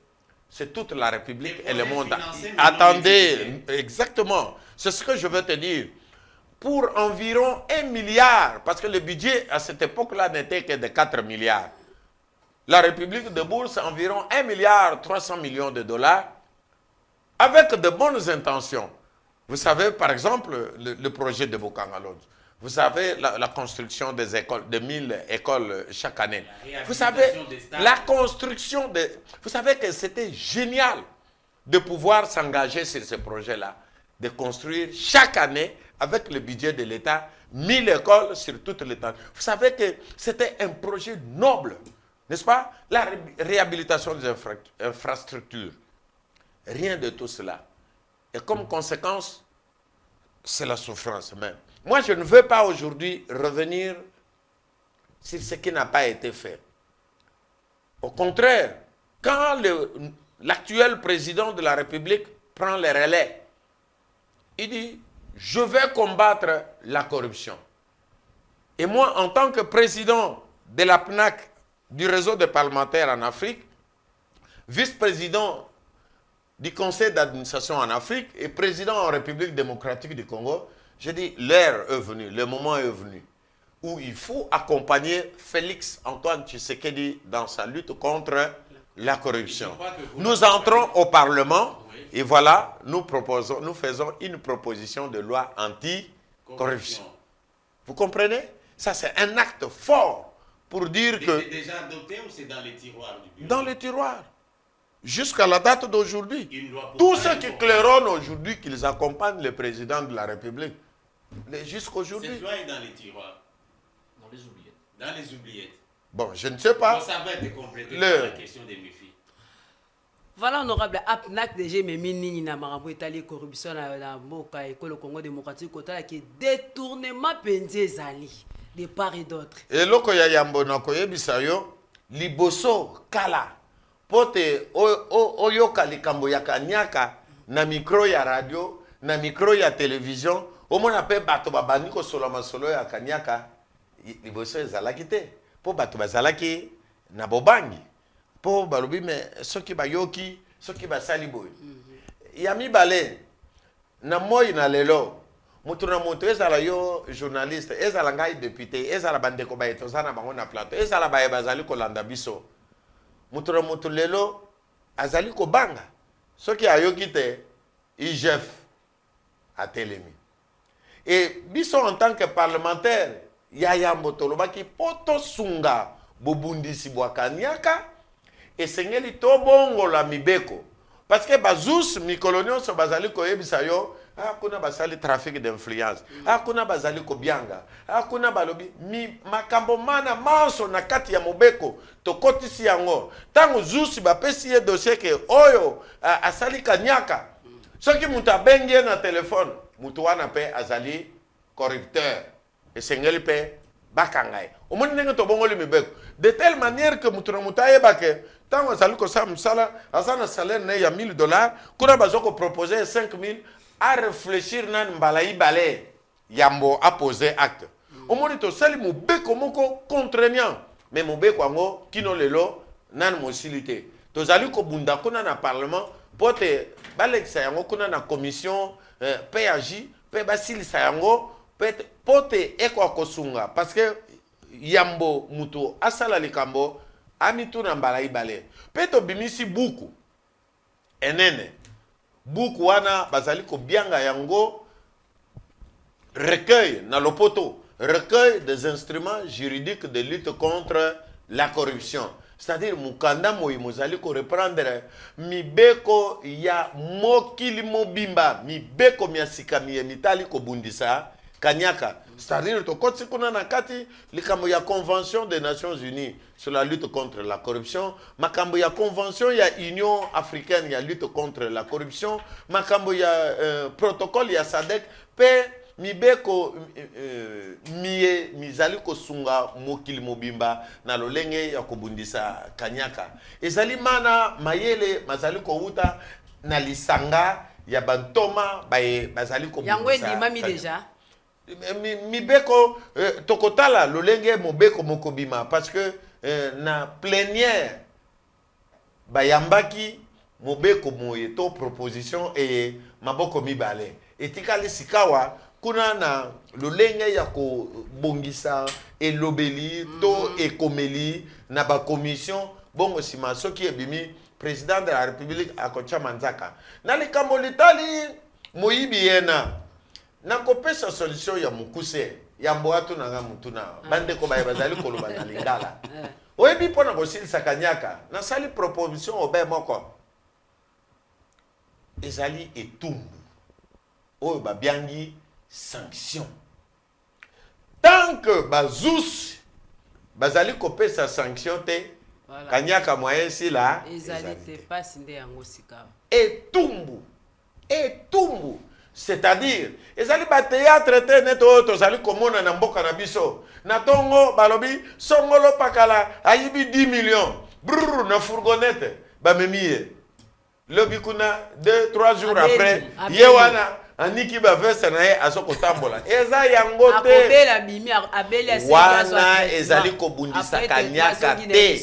c'est toute la République et le monde. Attendez, exactement. C'est ce que je veux te dire. Pour environ 1 milliard, parce que le budget à cette époque-là n'était que de 4 milliards. La République de Bourse, environ 1 milliard 300 millions de dollars, avec de bonnes intentions. Vous savez, par exemple, le projet de Bokangalon. Vous savez, la construction des écoles, de 1000 écoles chaque année. Vous savez, la construction de... Vous savez que c'était génial de pouvoir s'engager sur ce projet-là, de construire chaque année, avec le budget de l'État, 1000 écoles sur toute l'État. Vous savez que c'était un projet noble, n'est-ce pas? La réhabilitation des infrastructures. Rien de tout cela. Et comme conséquence, c'est la souffrance même. Moi, je ne veux pas aujourd'hui revenir sur ce qui n'a pas été fait. Au contraire, quand l'actuel président de la République prend les relais, il dit, je vais combattre la corruption. Et moi, en tant que président de la PNAC, du réseau des parlementaires en Afrique, vice-président du conseil d'administration en Afrique et président en République démocratique du Congo, je dis, l'heure est venue, le moment est venu, où il faut accompagner Félix Antoine Tshisekedi dans sa lutte contre la corruption. Nous entrons au Parlement et voilà, nous faisons une proposition de loi anti-corruption. Vous comprenez? Ça, c'est un acte fort pour dire que... C'est déjà adopté ou c'est dans les tiroirs du bureau? Dans les tiroirs. Jusqu'à la date d'aujourd'hui. Tous ceux qui claironnent aujourd'hui qu'ils accompagnent le président de la République, jusqu'aujourd'hui. Cette loi est dans les tiroirs. Dans les oubliettes. Dans les oubliettes. Bon, je ne sais pas. Bon, ça va être complété par la question des méfis. Voilà, honorable APNAC déjà mais mini na marambo etali corruption na mboka école Congo démocratique kotala qui détournement penze zali de part et d'autre. Et loko ya yambo na koyebisa yo liboso kala pote oyoka likambo ya kanyaka na micro ya radio na micro ya télévision omona pe bato babani ko solo masolo ya kanyaka liboso ezalaki te po bato bazalaki na bobangi po balobi me soki bayoki soki basali boy ya mibale na moi na lelo mutu na mutu ezala yo journaliste ezala ngai député ezala bandeko bayeto zana bango na plateau ezala baye bazali kolanda biso mutu na mutu lelo azali kobanga soki ayoki te IGF atelemi. Et biso en tant que parlementaire yaya mbotolobaki poto sunga bobundisi bwakanyaka esengeli tobongo la mibeko parce que bazus mikolonio so bazali koyebisa yo kuna basali trafic d'influence kuna bazali kobianga kuna balobi makambo mana maso na kati ya mobeko tokotisi yango tango zusi bapesi ye dossier ke oyo asali kanyaka soki mutu abengi na telefone mutu wana pe azali corrupteur esengeli pe bakangai omoni ndenge tobongoli mibeko de telle manière que mutu na mutu ayeba ke tant azali kosala mosala aza na salaire ne ya $1000 kuna bazoko proposer 5000 à réfléchir nan mbala ibale yambo a posé acte omoni tosali mobeko moko contraignant mais mobeko yango kino lelo nan mosilité tozali kobunda kuna na parlement pote balekisa yango kuna na commission PAJ pe basilisa yango pote eko kosunga parce que yambo mutu asala likambo amitu na mbala ibale pe to bimisi buku enene buku wana bazali ko bianga yango recueil na lopoto recueil des instruments juridiques de lutte contre la corruption. C'est-à-dire mukanda moyi mozali ko reprendre mibeko ya mokili mobimba mibeko miasika mitali ko bundisa kanyaka. C'est-à-dire to kotsi kuna na kati likambo ya convention des Nations Unies sur la lutte contre la corruption, makambo ya convention ya Union africaine ya lutte contre la corruption, makambo ya protocole ya SADC pe mibeko mizali kosunga mokili mobimba na lolenge ya kobundisa kanyaka. Ezali mana mayele mazali ko uta na lisanga ya bantoma bazali kobundisa. Yango endimami déjà. Mibeko tokotala lolenge mobeko mokobima parce que na plénière bayambaki mobeko moyeto proposition et maboko mibale etikali sikawa kuna na lolenge ya ko bongisa elobeli to ekomeli na ba commission bongo sima soki ebimi président de la République akocha manzaka. Na likambo litali moyibi yena. Na kopesa solution ya mukuse. Ya mboatu na nga mutuna. Bande ko baye bazali koloba na lingala. Oyebi pona kosilisa Kanyaka. Na sali proposition obe moko. Ezali etumbu. Oyo babiangi sanction. Tant que bazous bazali kopesa sanction te voilà. Kanyaka moyen si la ezali te passe nde yango sika etumbu c'est-à-dire ezali ba théâtre te neto tozali komona na mboka na biso na tongo balobi songolo pakala ayibi 10 millions brrr na fourgonnette ba memie lobi kuna 2-3 jours après yewana aniki ba veste na ye azoko tambola eza yango te akobela bimi abeli asa wana ezali kobundisa Kanyaka te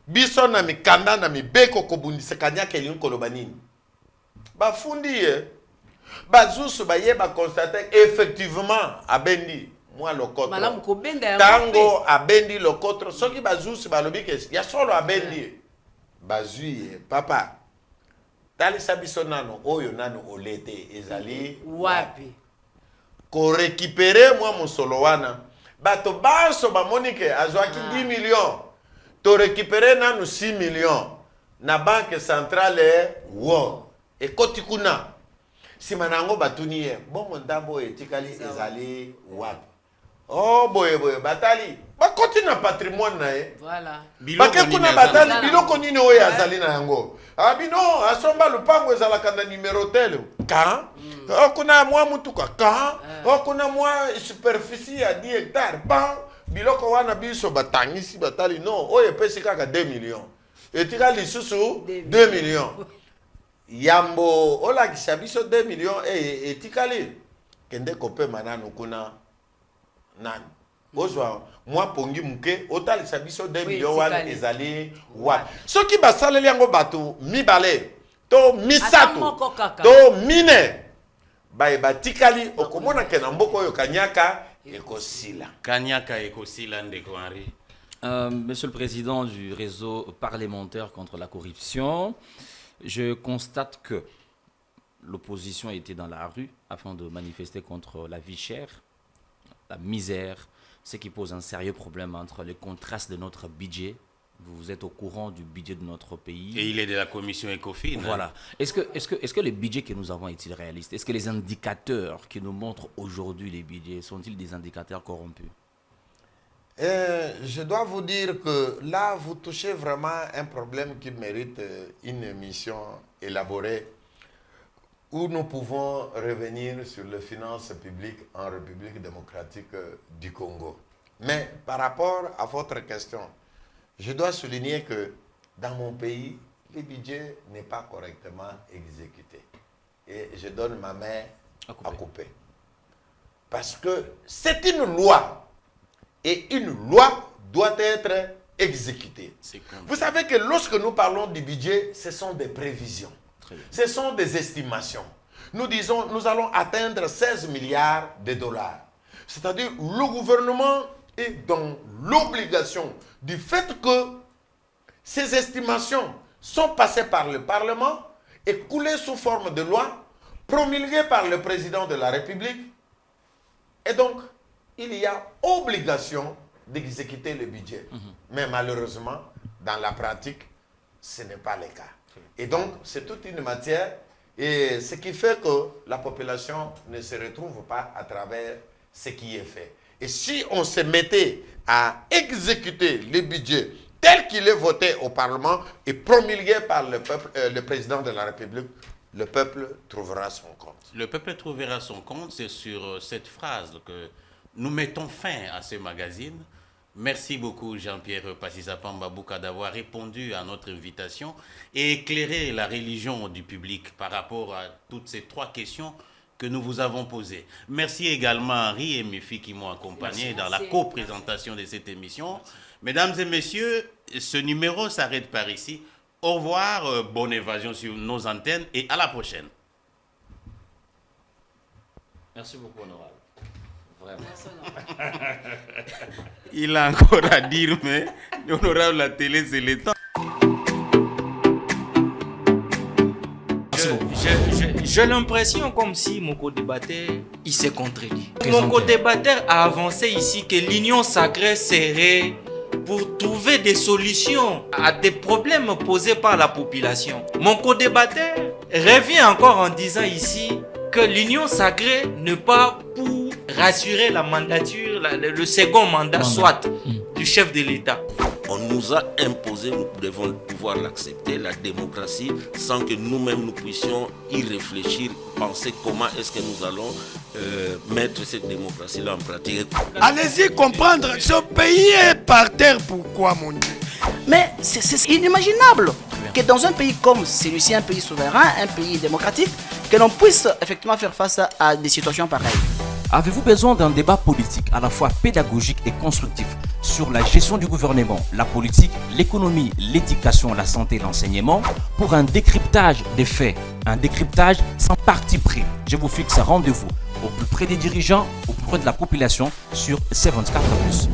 biso na mikanda na mibeko kobundisa Kanyaka elingi koloba nini bafundi ye bazusu baye ba constater effectivement abendi moi lokotro tango abendi lokotro soki bazusu balobi ke ya solo abendi bazui papa talisa biso nano oyo nano olete ezali wapi ko récupérer moi mosolo wana bato baso bamonike azwaki 10 millions to récupérer nano 6 millions na banque centrale wo ekoti kuna sima nango batuni ye bongo ndambo etikali ezali wapi oh boye batali bakoti na patrimoine na ye voilà bake kuna batali biloko nini oyo azali na yango abino asomba lupango ezalaka na numero tel ka kuna mwa mutuka ka kuna mwa superficie ya 10 hectares ba biloko wana biso batangisi batali no oyo pesi kaka 2 millions etikali lisusu 2 millions yambo olakisa biso 2 millions etikali kende kope manano kuna nani ozwa mwa pongi muke otalisa biso 2 millions wana ezali wa soki basaleli yango bato mibale to misato to mine baye batikali okomona ke na mboko oyo Kanyaka ekosila ndeko Henri. Monsieur le Président du réseau parlementaire contre la corruption, je constate que l'opposition était dans la rue afin de manifester contre la vie chère, la misère, ce qui pose un sérieux problème entre les contrastes de notre budget. Vous êtes au courant du budget de notre pays. Et il est de la commission ECOFIN. Voilà. Est-ce que les budgets que nous avons est-il réaliste? Est-ce que les indicateurs qui nous montrent aujourd'hui les budgets sont-ils des indicateurs corrompus? Je dois vous dire que là, vous touchez vraiment un problème qui mérite une émission élaborée où nous pouvons revenir sur les finances publiques en République démocratique du Congo. Mais par rapport à votre question, je dois souligner que dans mon pays, le budget n'est pas correctement exécuté. Et je donne ma main à couper. Parce que c'est une loi. Et une loi doit être exécutée. Vous savez que lorsque nous parlons du budget, ce sont des prévisions. Ce sont des estimations. Nous disons, nous allons atteindre 16 milliards de dollars. C'est-à-dire, le gouvernement est dans l'obligation du fait que ces estimations sont passées par le Parlement et coulées sous forme de loi, promulguées par le président de la République. Et donc, il y a obligation d'exécuter le budget. Mais malheureusement, dans la pratique, ce n'est pas le cas. Et donc, c'est toute une matière, et ce qui fait que la population ne se retrouve pas à travers ce qui est fait. Et si on se mettait à exécuter le budget tel qu'il est voté au Parlement et promulgué par le peuple, le président de la République, le peuple trouvera son compte. Le peuple trouvera son compte, c'est sur cette phrase que nous mettons fin à ce magazine. Merci beaucoup Jean-Pierre Passisa-Pamba Bouka d'avoir répondu à notre invitation et éclairé la religion du public par rapport à toutes ces 3 questions que nous vous avons posées. Merci également à Henri et Mifi qui m'ont accompagné dans la co-présentation de cette émission. Mesdames et messieurs, ce numéro s'arrête par ici. Au revoir, bonne évasion sur nos antennes et à la prochaine. Merci beaucoup, honorable. Il a encore à dire, mais l'honorable, la télé, c'est le temps. J'ai l'impression comme si mon co-débatteur, il s'est contredit. Mon co-débatteur a avancé ici que l'union sacrée serait pour trouver des solutions à des problèmes posés par la population. Mon co-débatteur revient encore en disant ici que l'union sacrée n'est pas pour rassurer la mandature, le second mandat soit du chef de l'État. On nous a imposé, nous devons pouvoir l'accepter, la démocratie, sans que nous-mêmes nous puissions y réfléchir, penser comment est-ce que nous allons mettre cette démocratie-là en pratique. Allez-y comprendre, ce pays est par terre, pourquoi mon Dieu? Mais c'est inimaginable que dans un pays comme celui-ci, un pays souverain, un pays démocratique, que l'on puisse effectivement faire face à des situations pareilles. Avez-vous besoin d'un débat politique à la fois pédagogique et constructif sur la gestion du gouvernement, la politique, l'économie, l'éducation, la santé, l'enseignement, pour un décryptage des faits, un décryptage sans parti pris? Je vous fixe un rendez-vous au plus près des dirigeants, au plus près de la population sur C24+.